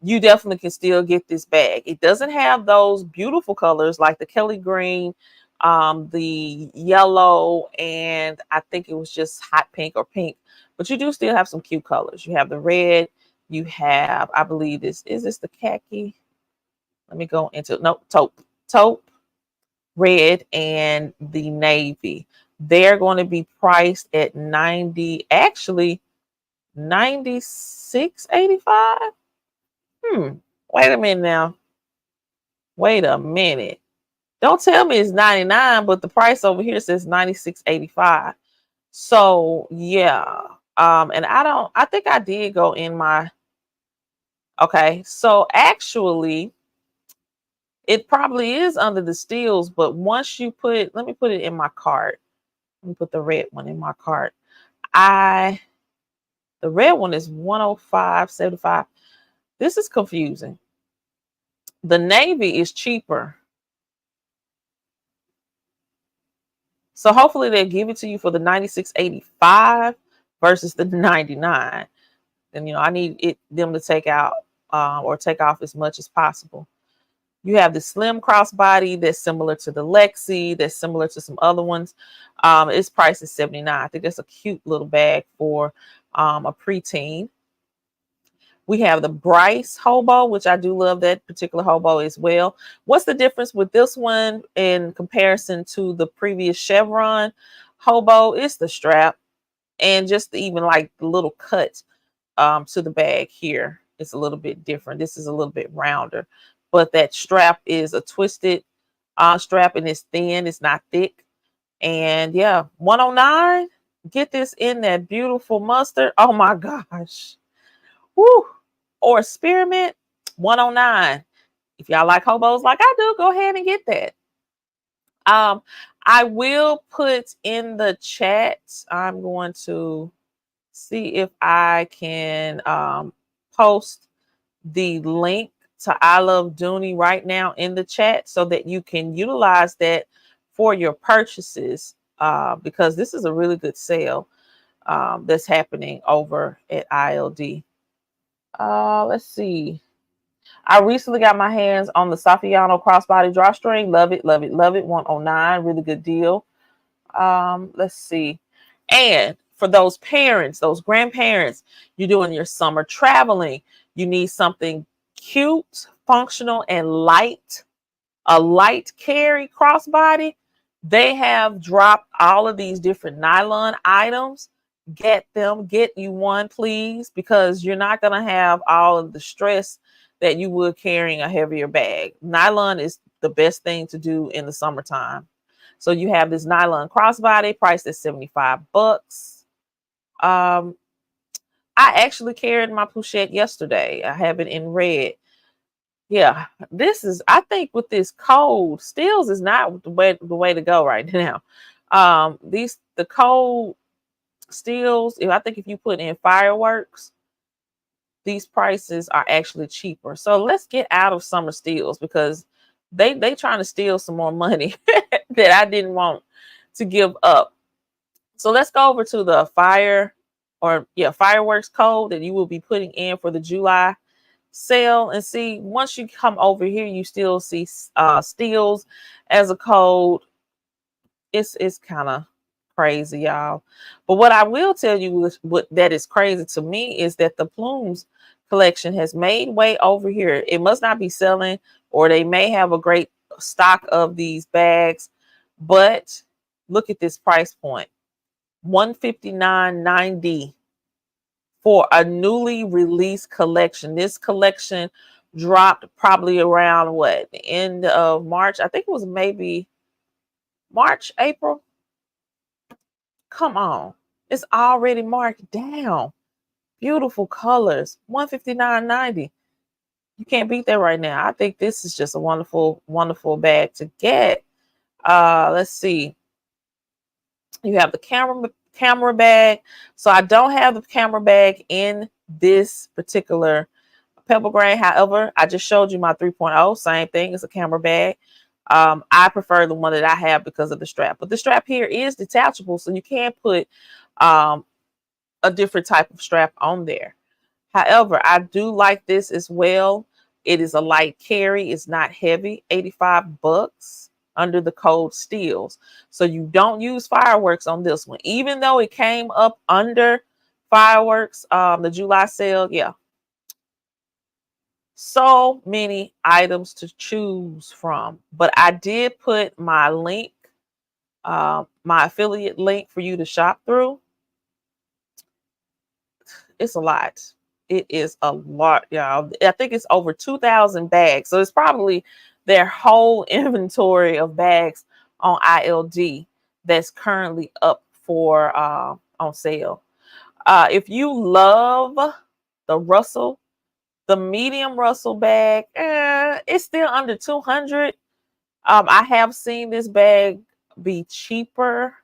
You definitely can still get this bag. It doesn't have those beautiful colors like the Kelly green, the yellow, and I think it was just hot pink or pink. But you do still have some cute colors. You have the red. You have, I believe this, is this the khaki? Let me go into, no, taupe, red, and the navy. They're going to be priced at 90, actually $96.85. Wait a minute now. Wait a minute. Don't tell me it's 99, but the price over here says 96.85. So yeah. And I think I did go in my, okay. So actually it probably is under the steals, but once you put, let me put it in my cart. Let me put the red one in my cart. The red one is $105.75. This is confusing. The navy is cheaper. So hopefully they'll give it to you for the $96.85 versus the $99. And I need them to take out or take off as much as possible. You have the slim crossbody that's similar to the Lexi, that's similar to some other ones. Its price is $79. I think that's a cute little bag for a preteen. We have the Bryce hobo, which I do love that particular hobo as well. What's the difference with this one in comparison to the previous Chevron hobo? It's the strap and just even like the little cut to the bag here. It's a little bit different. This is a little bit rounder, but that strap is a twisted strap and it's thin. It's not thick. And yeah, $109. Get this in that beautiful mustard. Oh my gosh. Woo. Or spearmint, $109. If y'all like hobos like I do, go ahead and get that. I will put in the chat. I'm going to see if I can post the link to I Love Dooney right now in the chat so that you can utilize that for your purchases because this is a really good sale that's happening over at ILD. Let's see. I recently got my hands on the Saffiano crossbody drawstring. Love it, love it, love it. 109, really good deal. Let's see. And for those parents, those grandparents, you're doing your summer traveling. You need something cute, functional, and light. A light carry crossbody. They have dropped all of these different nylon items. Get you one, please, because you're not going to have all of the stress that you would carrying a heavier bag. Nylon is the best thing to do in the summertime. So you have this nylon crossbody priced at $75. I actually carried my Pouchette yesterday. I have it in red. Yeah, this is, I think with this cold, steals is not the way to go right now. The cold steals, I think if you put in fireworks, these prices are actually cheaper. So let's get out of summer steals because they trying to steal some more money that I didn't want to give up. So let's go over to the fireworks code that you will be putting in for the July sale and see. Once you come over here, you still see steals as a code. It's kind of crazy, y'all. But what I will tell you is what that is crazy to me is that the Plumes collection has made way over here. It must not be selling, or they may have a great stock of these bags, but look at this price point. 159.90 for a newly released collection. This collection dropped probably around what, the end of March. I think it was maybe March, April. Come on. It's already marked down. Beautiful colors. 159.90. You can't beat that right now. I think this is just a wonderful, wonderful bag to get. Let's see. You have the camera bag. So I don't have the camera bag in this particular Pebble Grain. However, I just showed you my 3.0. Same thing. It's a camera bag. I prefer the one that I have because of the strap. But the strap here is detachable, so you can put a different type of strap on there. However, I do like this as well. It is a light carry. It's not heavy. $85 under the code STEELS. So you don't use fireworks on this one. Even though it came up under fireworks, the July sale, yeah. So many items to choose from. But I did put my link, my affiliate link for you to shop through. It's a lot. It is a lot, y'all. I think it's over 2,000 bags. So it's probably their whole inventory of bags on ILD that's currently up for on sale. If you love the Russell, the medium Russell bag, it's still under 200. I have seen this bag be cheaper,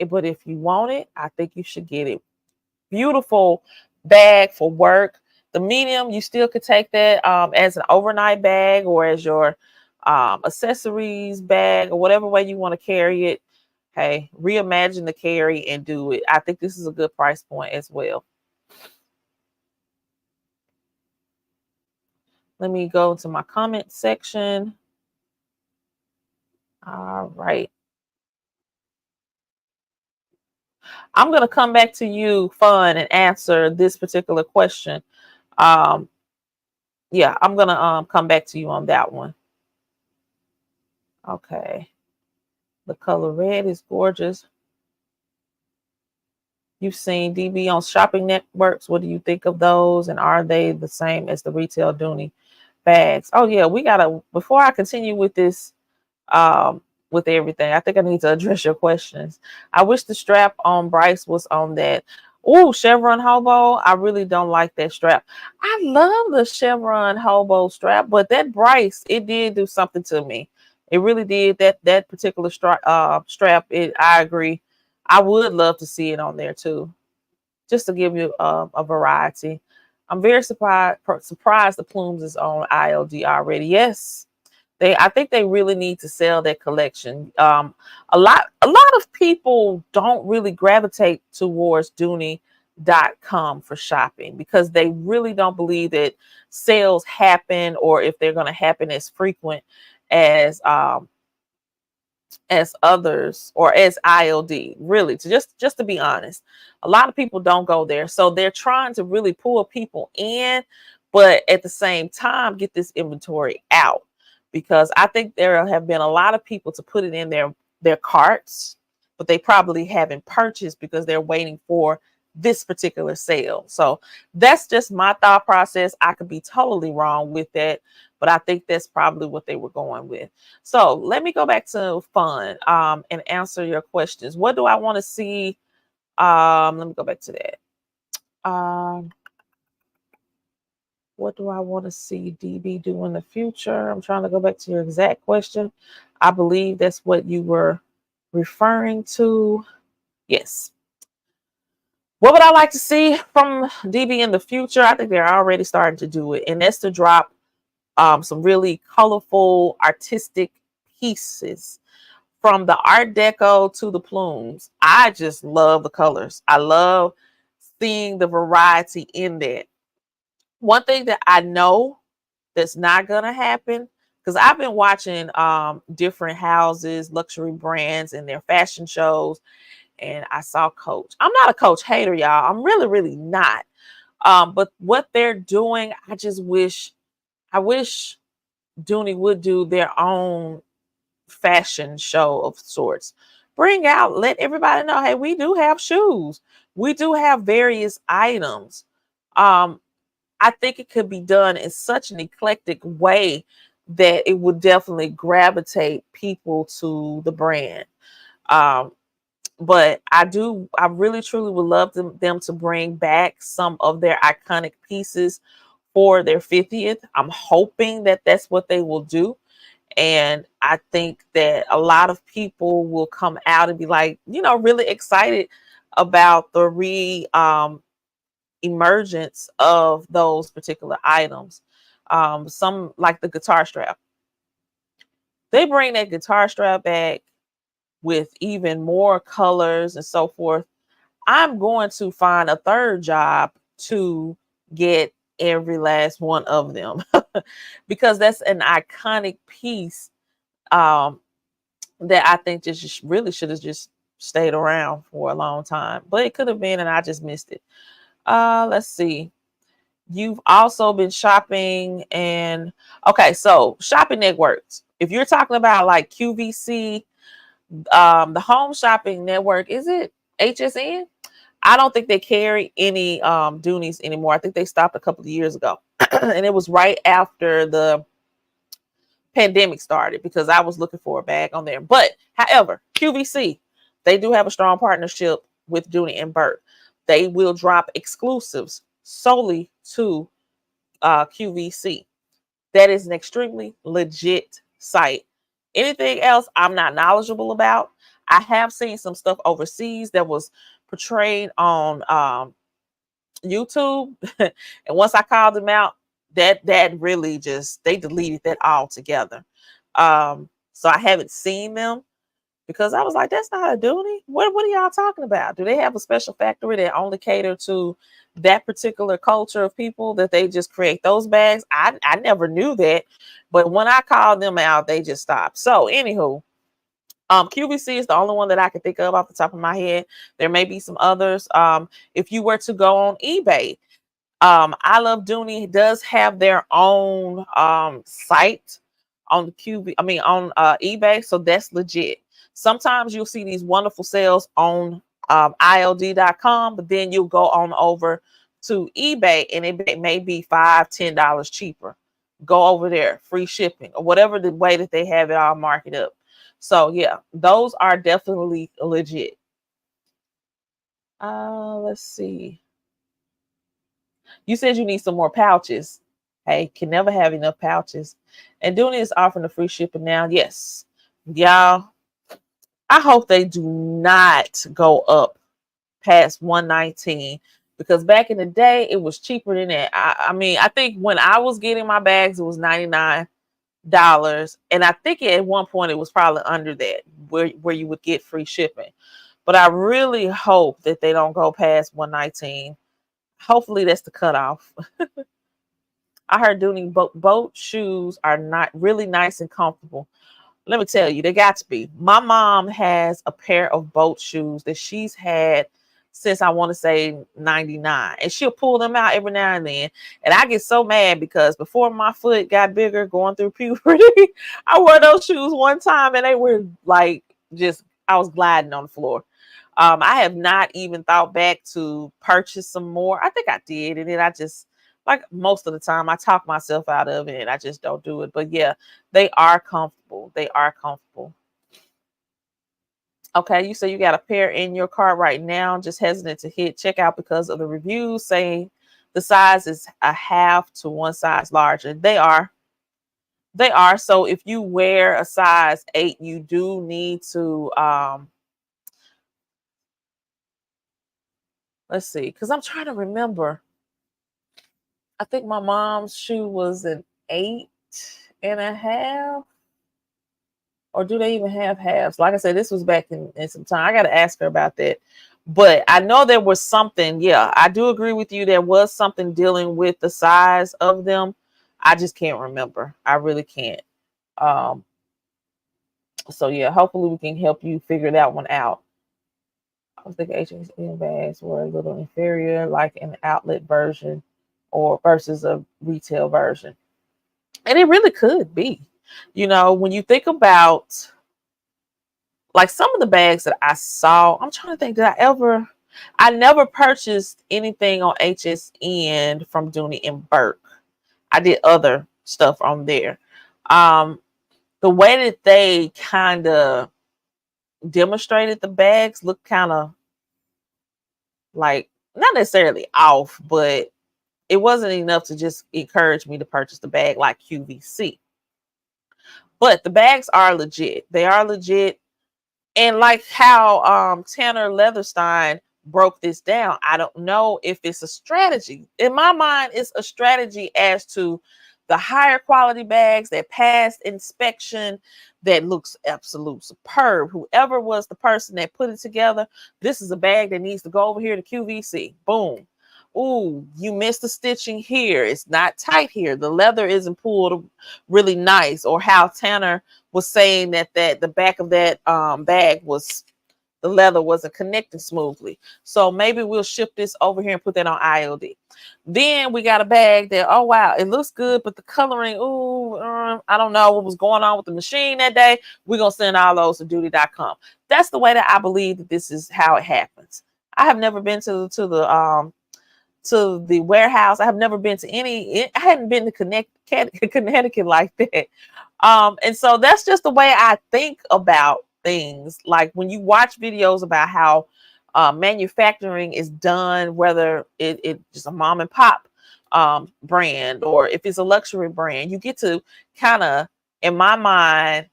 but if you want it, I think you should get it. Beautiful bag for work. The medium, you still could take that as an overnight bag or as your accessories bag or whatever way you want to carry it. Hey, reimagine the carry and do it. I think this is a good price point as well. Let me go to my comment section. All right. I'm going to come back to you, Fun, and answer this particular question. Yeah, I'm going to come back to you on that one. Okay. The color red is gorgeous. You've seen DB on shopping networks. What do you think of those? And are they the same as the retail Dooney bags? Oh, yeah, we got to, before I continue with this, with everything, I think I need to address your questions. I wish the strap on Bryce was on that. Oh, Chevron Hobo. I really don't like that strap. I love the Chevron Hobo strap, but that Bryce, it did do something to me. It really did. That particular strap. I agree. I would love to see it on there too, just to give you a variety. I'm very surprised the Plumes is on ILD already. Yes, I think they really need to sell their collection. A lot of people don't really gravitate towards Dooney.com for shopping because they really don't believe that sales happen, or if they're going to happen as frequent as others or as ILD. Really, to just to be honest, a lot of people don't go there, so they're trying to really pull people in, but at the same time get this inventory out, because I think there have been a lot of people to put it in their carts, but they probably haven't purchased because they're waiting for this particular sale. So that's just my thought process. I could be totally wrong with that, but I think that's probably what they were going with. So let me go back to Fun and answer your questions. What do I want to see? Let me go back to that. What do I want to see DB do in the future? I'm trying to go back to your exact question. I believe that's what you were referring to. Yes. What would I like to see from DB in the future? I think they're already starting to do it, and that's to drop some really colorful, artistic pieces from the Art Deco to the Plumes. I just love the colors. I love seeing the variety in that. One thing that I know that's not going to happen, because I've been watching different houses, luxury brands, and their fashion shows, and I saw Coach. I'm not a Coach hater, y'all. I'm really, really not. But what they're doing, I wish Dooney would do their own fashion show of sorts. Bring out, let everybody know, hey, we do have shoes. We do have various items. Um, I think it could be done in such an eclectic way that it would definitely gravitate people to the brand. Um, but I really truly would love them to bring back some of their iconic pieces for their 50th. I'm hoping that that's what they will do. And I think that a lot of people will come out and be like, really excited about the emergence of those particular items. Some like the guitar strap. They bring that guitar strap back with even more colors and so forth. I'm going to find a third job to get every last one of them because that's an iconic piece that I think just really should have just stayed around for a long time, but it could have been, and I just missed it. Let's see. You've also been shopping and okay, so shopping networks. If you're talking about like QVC, the Home Shopping Network, is it HSN? I don't think they carry any Doonies anymore. I think they stopped a couple of years ago. And it was right after the pandemic started because I was looking for a bag on there. But however, QVC, they do have a strong partnership with Dooney and Burke. They will drop exclusives solely to QVC. That is an extremely legit site. Anything else I'm not knowledgeable about. I have seen some stuff overseas that was portrayed on YouTube. And once I called them out, that really just, they deleted that altogether. So I haven't seen them because I was like, that's not a Dooney. What are y'all talking about? Do they have a special factory that only cater to that particular culture of people that they just create those bags? I never knew that. But when I called them out, they just stopped. So anywho, QVC is the only one that I can think of off the top of my head. There may be some others. If you were to go on eBay, I Love Dooney does have their own site on the on eBay, so that's legit. Sometimes you'll see these wonderful sales on ILD.com, but then you'll go on over to eBay and it may be $5-10 cheaper. Go over there, free shipping, or whatever the way that they have it all marked up. So yeah, those are definitely legit. Let's see. You said you need some more pouches. Hey, can never have enough pouches. And Dooney is offering the free shipping now. Yes. Y'all, I hope they do not go up past 119 because back in the day it was cheaper than that. I mean, I think when I was getting my bags, it was $99. And I think at one point it was probably under that where you would get free shipping. But I really hope that they don't go past 119. Hopefully that's the cutoff. I heard Dooney boat shoes are not really nice and comfortable. Let me tell you, they got to be. My mom has a pair of boat shoes that she's had since I want to say 99. And she'll pull them out every now and then. And I get so mad because before my foot got bigger going through puberty, I wore those shoes one time and they were like I was gliding on the floor. I have not even thought back to purchase some more. I think I did. And then I just, like most of the time, I talk myself out of it and I just don't do it. But yeah, they are comfortable. They are comfortable. Okay, you say you got a pair in your cart right now, just hesitant to hit checkout because of the reviews saying the size is a half to one size larger. They are. They are. So if you wear a size 8, you do need to let's see, because I'm trying to remember. I think my mom's shoe was an 8.5. Or do they even have halves? Like I said, this was back in some time. I got to ask her about that. But I know there was something. Yeah, I do agree with you. There was something dealing with the size of them. I just can't remember. I really can't. Um, so yeah, hopefully we can help you figure that one out. I was thinking HSN bags were a little inferior, like an outlet version or versus a retail version. And it really could be. You know, when you think about like some of the bags that I saw, I'm trying to think, I never purchased anything on HSN from Dooney and Burke. I did other stuff on there. Um, the way that they kind of demonstrated the bags looked kind of like not necessarily off, but it wasn't enough to just encourage me to purchase the bag like QVC. But the bags are legit. They are legit. And like how Tanner Leatherstein broke this down, I don't know if it's a strategy. In my mind, it's a strategy as to the higher quality bags that passed inspection, that looks absolute superb. Whoever was the person that put it together, this is a bag that needs to go over here to QVC. Boom. Ooh, you missed the stitching here. It's not tight here. The leather isn't pulled really nice. Or how Tanner was saying that the back of that bag was, the leather wasn't connecting smoothly. So maybe we'll ship this over here and put that on ILD. Then we got a bag that, oh wow, it looks good, but the coloring, I don't know what was going on with the machine that day. We're gonna send all those to duty.com. That's the way that I believe that this is how it happens. I have never been to the warehouse. I have never been to I hadn't been to Connecticut like that. And so that's just the way I think about things. Like when you watch videos about how manufacturing is done, whether it just a mom and pop brand or if it's a luxury brand, you get to kind of, in my mind,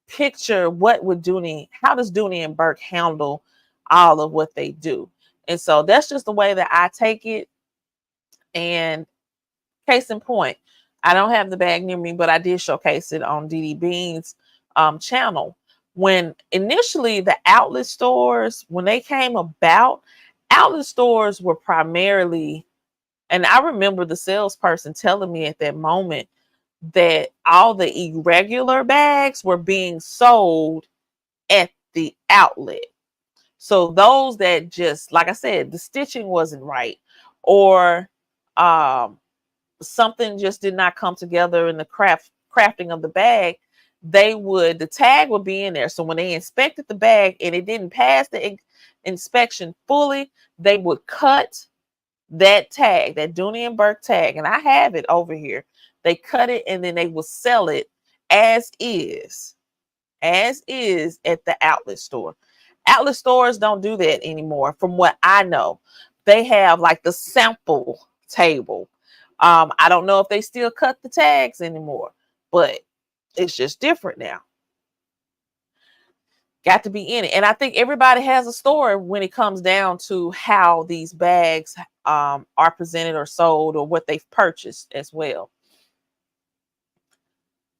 picture how does Dooney and Burke handle all of what they do. And so that's just the way that I take it. And case in point, I don't have the bag near me, but I did showcase it on DD Bean's channel. When initially the outlet stores, when they came about, outlet stores were primarily, and I remember the salesperson telling me at that moment that all the irregular bags were being sold at the outlet. So those that just, like I said, the stitching wasn't right, or something just did not come together in the crafting of the bag, the tag would be in there. So when they inspected the bag and it didn't pass the inspection fully, they would cut that tag, that Dooney and Burke tag, and I have it over here. They cut it and then they will sell it as is at the outlet store. Outlet stores don't do that anymore, from what I know. They have like the sample table. I don't know if they still cut the tags anymore, but it's just different now. Got to be in it. And I think everybody has a story when it comes down to how these bags are presented or sold, or what they've purchased as well.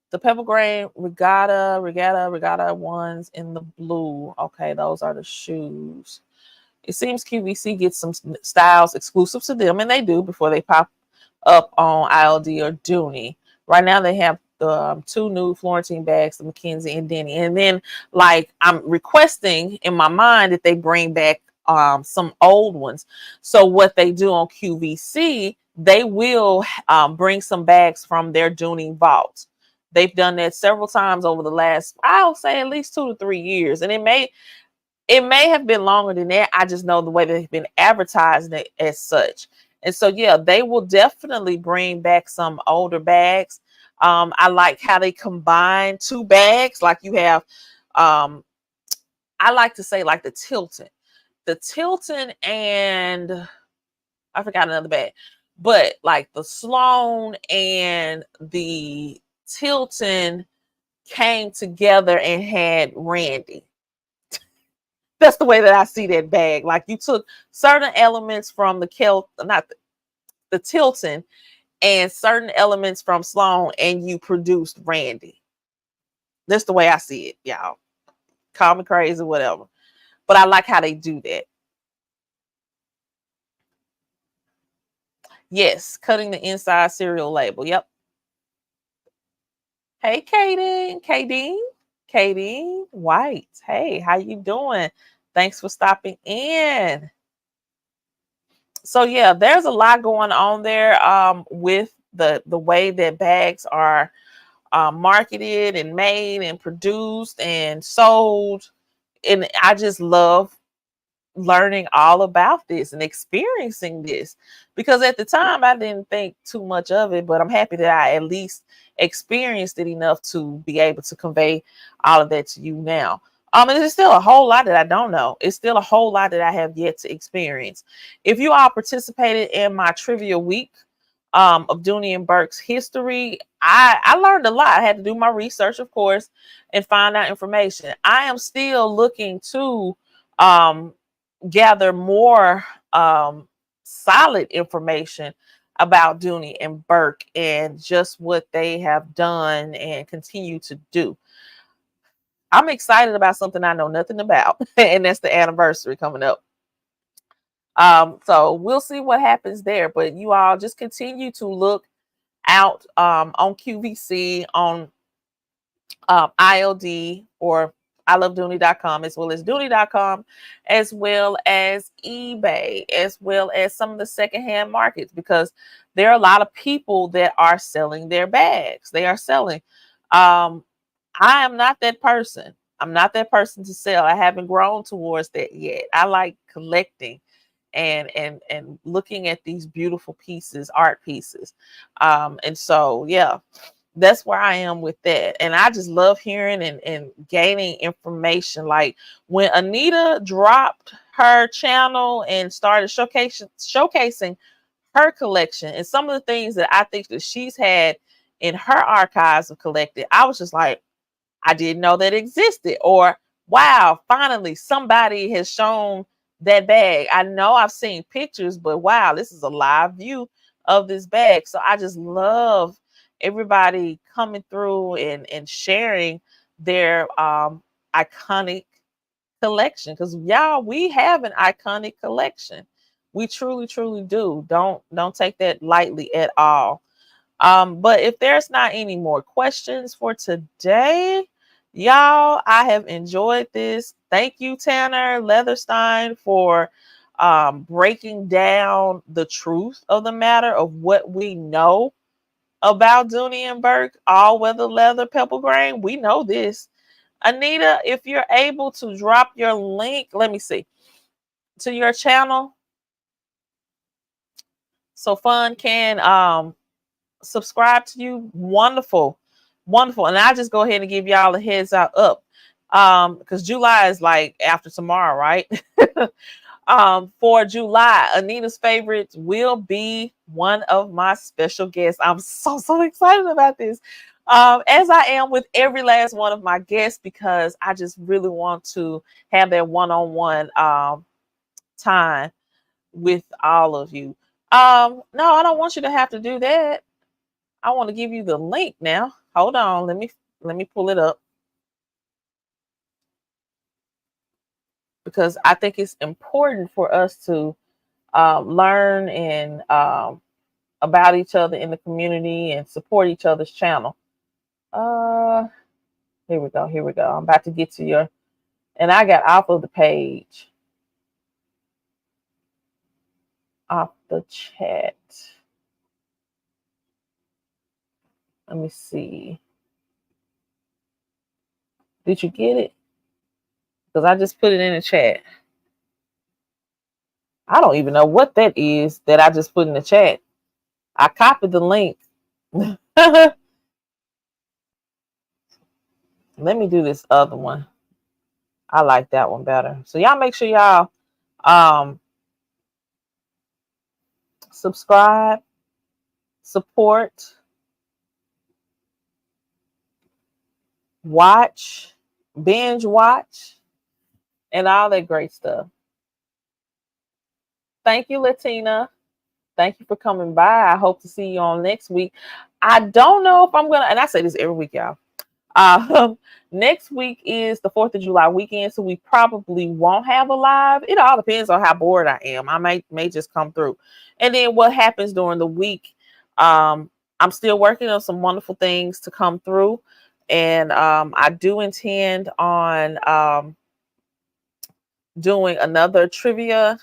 The Pebble Grain regatta ones in the blue. Okay, those are the shoes. It seems QVC gets some styles exclusive to them, and they do before they pop up on ILD or Dooney. Right now they have two new Florentine bags, the McKenzie and Denny. And then like I'm requesting in my mind that they bring back some old ones. So what they do on QVC, they will bring some bags from their Dooney vault. They've done that several times over the last, I'll say at least 2 to 3 years. And it may have been longer than that. I just know the way they've been advertising it as such. And so, yeah, they will definitely bring back some older bags. I like how they combine two bags. Like you have, I like to say like the Tilton and I forgot another bag, but like the Sloan and the Tilton came together and had Randy. That's the way that I see that bag. Like you took certain elements from the Tilton, and certain elements from Sloan, and you produced Randy. That's the way I see it, y'all. Call me crazy, whatever. But I like how they do that. Yes, cutting the inside serial label. Yep. Hey, Katie White. Hey, how you doing? Thanks for stopping in. So yeah, there's a lot going on there with the way that bags are marketed and made and produced and sold. And I just love learning all about this and experiencing this, because at the time I didn't think too much of it, but I'm happy that I at least experienced it enough to be able to convey all of that to you now. And there's still a whole lot that I don't know. It's still a whole lot that I have yet to experience. If you all participated in my trivia week of Dooney and Burke's history, I learned a lot. I had to do my research, of course, and find out information. I am still looking to um, gather more solid information about Dooney and Burke and just what they have done and continue to do. I'm excited about something I know nothing about, and that's the anniversary coming up. So we'll see what happens there. But you all just continue to look out on QVC, on ILD, or ilovedooney.com, as well as dooney.com, as well as eBay, as well as some of the secondhand markets, because there are a lot of people that are selling their bags. They are selling. I am not that person. I'm not that person to sell. I haven't grown towards that yet. I like collecting and looking at these beautiful pieces, art pieces. And so yeah, that's where I am with that. And I just love hearing and gaining information. Like when Anita dropped her channel and started showcasing her collection and some of the things that I think that she's had in her archives of collected, I was just like, I didn't know that existed. Or wow, finally somebody has shown that bag. I know I've seen pictures, but wow, this is a live view of this bag. So I just love everybody coming through and sharing their iconic collection, because y'all, we have an iconic collection. We truly do. Don't take that lightly at all. But if there's not any more questions for today, y'all, I have enjoyed this. Thank you, Tanner Leatherstein, for breaking down the truth of the matter of what we know about Dooney and Burke, all weather leather, pepper grain. We know this. Anita, if you're able to drop your link, let me see, to your channel, so Fun can subscribe to you. Wonderful. And I just go ahead and give y'all a heads up. Because July is like after tomorrow, right? For July, Anita's favorites will be one of my special guests. I'm so excited about this. As I am with every last one of my guests, because I just really want to have that one-on-one time with all of you. No, I don't want you to have to do that. I want to give you the link now. Hold on, let me pull it up, because I think it's important for us to learn and about each other in the community and support each other's channel. Here we go. I'm about to get to your, and I got off of the page, off the chat. Let me see. Did you get it? Because I just put it in the chat. I don't even know what that is that I just put in the chat. I copied the link. Let me do this other one. I like that one better. So y'all make sure y'all subscribe, support, watch, binge watch, and all that great stuff. Thank you, Latina. Thank you for coming by. I hope to see you on next week. I don't know if I'm gonna, and I say this every week, y'all. Next week is the 4th of July weekend, so we probably won't have a live. It all depends on how bored I am. I may just come through. And then what happens during the week, I'm still working on some wonderful things to come through. And I do intend on doing another trivia.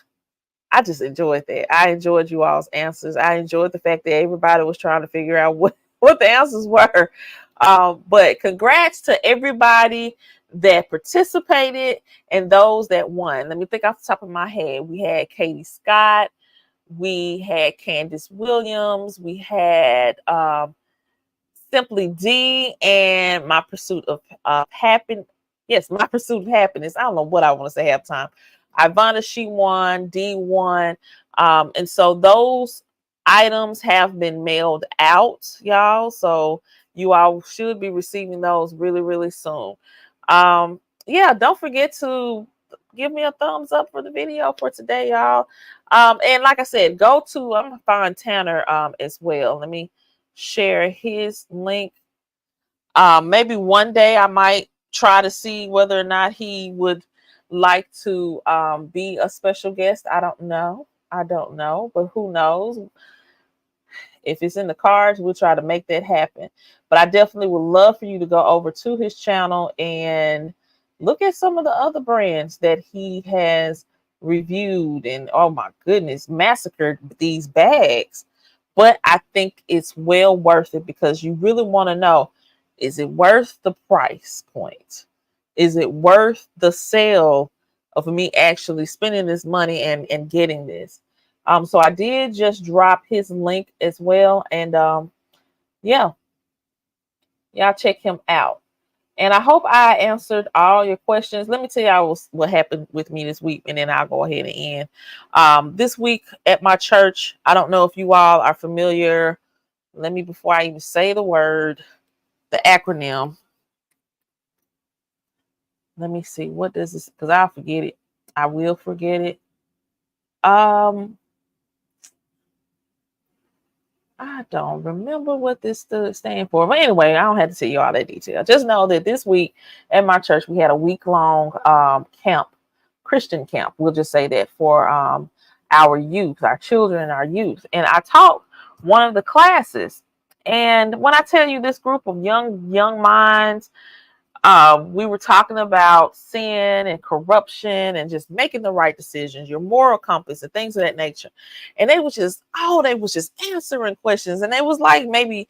I just enjoyed that. I enjoyed you all's answers. I enjoyed the fact that everybody was trying to figure out what the answers were. But congrats to everybody that participated and those that won. Let me think off the top of my head. We had Katie Scott. We had Candace Williams. We had Simply D and My Pursuit of Happiness. Yes, My Pursuit of Happiness. I don't know what I want to say half time. Ivana, she won. D won. And so those items have been mailed out, y'all. So you all should be receiving those really, really soon. Yeah, don't forget to give me a thumbs up for the video for today, y'all. And like I said, go to, I'm gonna find Tanner as well. Let me share his link. Maybe one day I might try to see whether or not he would like to be a special guest. I don't know. But who knows? If it's in the cards, we'll try to make that happen. But I definitely would love for you to go over to his channel and look at some of the other brands that he has reviewed and, oh my goodness, massacred these bags. But I think it's well worth it because you really want to know, is it worth the price point? Is it worth the sale of me actually spending this money and getting this? So I did just drop his link as well. And yeah, y'all check him out. And I hope I answered all your questions. Let me tell y'all what happened with me this week, and then I'll go ahead and end. This week at my church, I don't know if you all are familiar. Let me, before I even say the word, the acronym. Let me see. What does this, because I'll forget it. I will forget it. I don't remember what this stand for. But anyway, I don't have to tell you all that detail. Just know that this week at my church, we had a week-long camp, Christian camp. We'll just say that for our youth, our children and our youth. And I taught one of the classes. And when I tell you this group of young minds, we were talking about sin and corruption and just making the right decisions, your moral compass and things of that nature. And they was just answering questions. And it was like maybe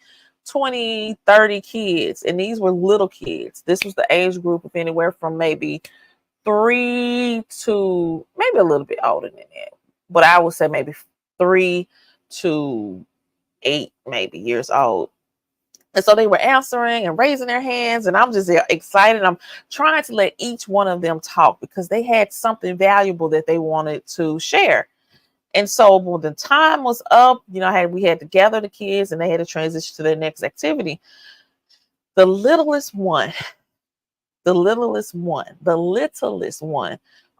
20, 30 kids. And these were little kids. This was the age group of anywhere from maybe 3 to maybe a little bit older than that. But I would say maybe 3 to 8 maybe years old. And so they were answering and raising their hands, and I'm just excited. I'm trying to let each one of them talk because they had something valuable that they wanted to share. And so when the time was up, we had to gather the kids and they had to transition to their next activity. The littlest one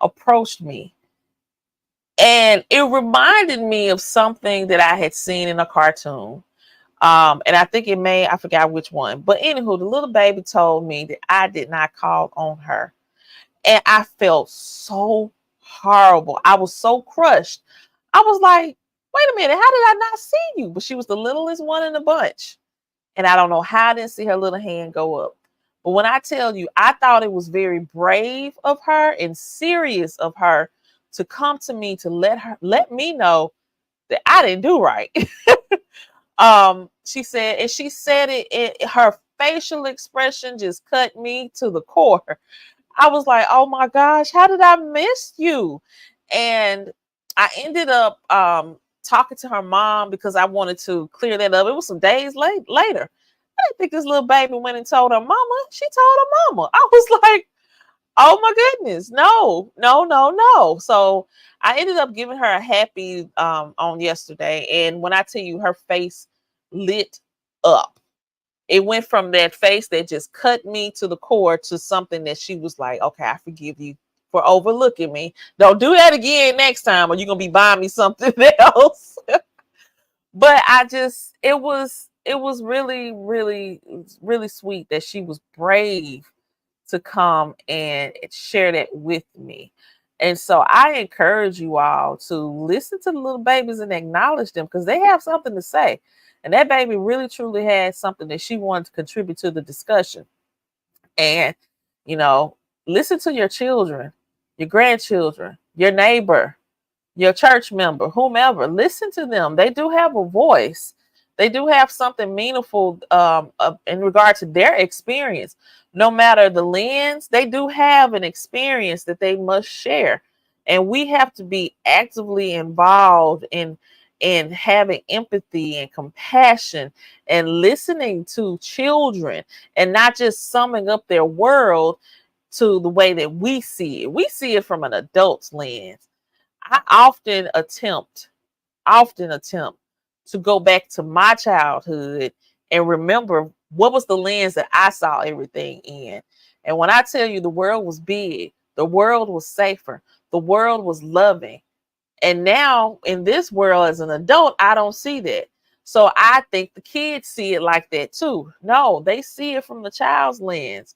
approached me. And it reminded me of something that I had seen in a cartoon. And I think I forgot which one. But anywho, the little baby told me that I did not call on her. And I felt so horrible. I was so crushed. I was like, wait a minute, how did I not see you? But she was the littlest one in the bunch. And I don't know how I didn't see her little hand go up. But when I tell you, I thought it was very brave of her and serious of her to come to me to let me know that I didn't do right. She said it, her facial expression just cut me to the core. I was like, oh my gosh, how did I miss you? And I ended up talking to her mom because I wanted to clear that up. It was some days later. I didn't think this little baby went and told her mama. She told her mama. I was like, oh my goodness, no. So I ended up giving her a happy on yesterday. And when I tell you, her face lit up. It went from that face that just cut me to the core to something that she was like, okay, I forgive you for overlooking me. Don't do that again next time or you're going to be buying me something else. But it was really, really, really sweet that she was brave to come and share that with me. And so I encourage you all to listen to the little babies and acknowledge them because they have something to say. And that baby really truly had something that she wanted to contribute to the discussion. And, you know, listen to your children, your grandchildren, your neighbor, your church member, whomever. Listen to them. They do have a voice. They do have something meaningful in regard to their experience. No matter the lens, they do have an experience that they must share. And we have to be actively involved in having empathy and compassion and listening to children and not just summing up their world to the way that we see it. We see it from an adult's lens. I often attempt to go back to my childhood and remember what was the lens that I saw everything in. And when I tell you the world was big, the world was safer, the world was loving. And now in this world as an adult, I don't see that. So I think the kids see it like that too. No, they see it from the child's lens.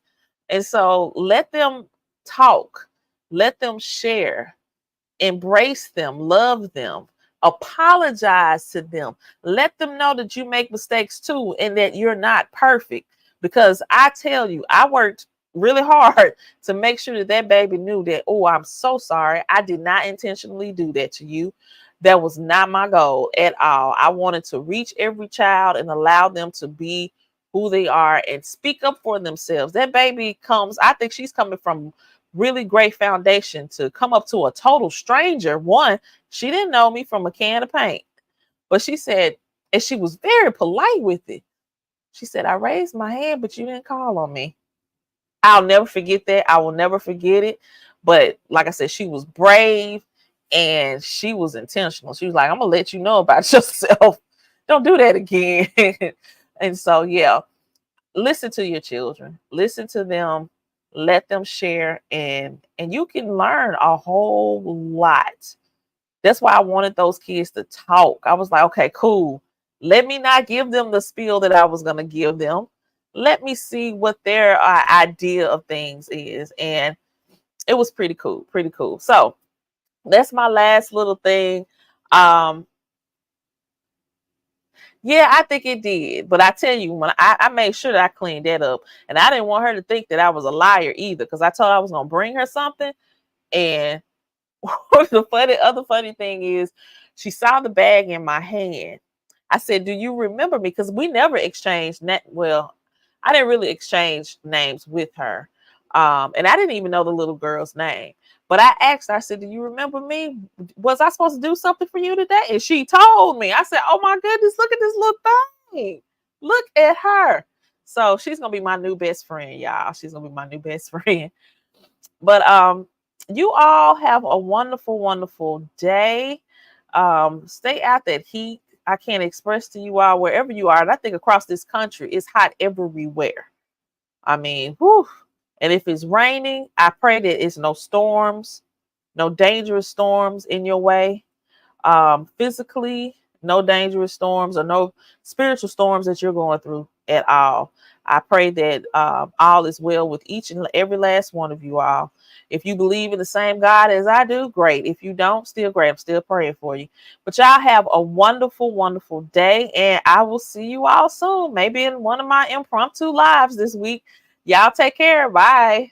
And so let them talk, let them share, embrace them, love them, apologize to them, let them know that you make mistakes too and that you're not perfect. Because I tell you, I worked really hard to make sure that that baby knew that, oh, I'm so sorry. I did not intentionally do that to you. That was not my goal at all. I wanted to reach every child and allow them to be who they are and speak up for themselves. That baby comes, I think she's coming from really great foundation to come up to a total stranger. One, she didn't know me from a can of paint, but she said, and she was very polite with it. She said, I raised my hand, but you didn't call on me. I'll never forget that. I will never forget it. But like I said, she was brave and she was intentional. She was like, I'm going to let you know about yourself. Don't do that again. And so, yeah, listen to your children, listen to them, let them share, and you can learn a whole lot. That's why I wanted those kids to talk. I was like, okay, cool. Let me not give them the spiel that I was going to give them. Let me see what their idea of things is. And it was pretty cool, pretty cool. So that's my last little thing. Yeah, I think it did. But I tell you, when I made sure that I cleaned that up, and I didn't want her to think that I was a liar either, because I told her I was going to bring her something. And the other funny thing is, she saw the bag in my hand. I said, do you remember me? Because we never exchanged well, I didn't really exchange names with her. And I didn't even know the little girl's name. But I asked her, I said, do you remember me? Was I supposed to do something for you today? And she told me. I said, oh my goodness, look at this little thing. Look at her. So she's going to be my new best friend, y'all. She's going to be my new best friend. But you all have a wonderful, wonderful day. Stay out that heat. I can't express to you all wherever you are. And I think across this country, it's hot everywhere. I mean, whew. And if it's raining, I pray that it's no storms, no dangerous storms in your way. Physically, no dangerous storms or no spiritual storms that you're going through at all. I pray that all is well with each and every last one of you all. If you believe in the same God as I do, great. If you don't, still great. I'm still praying for you. But y'all have a wonderful, wonderful day. And I will see you all soon. Maybe in one of my impromptu lives this week. Y'all take care. Bye.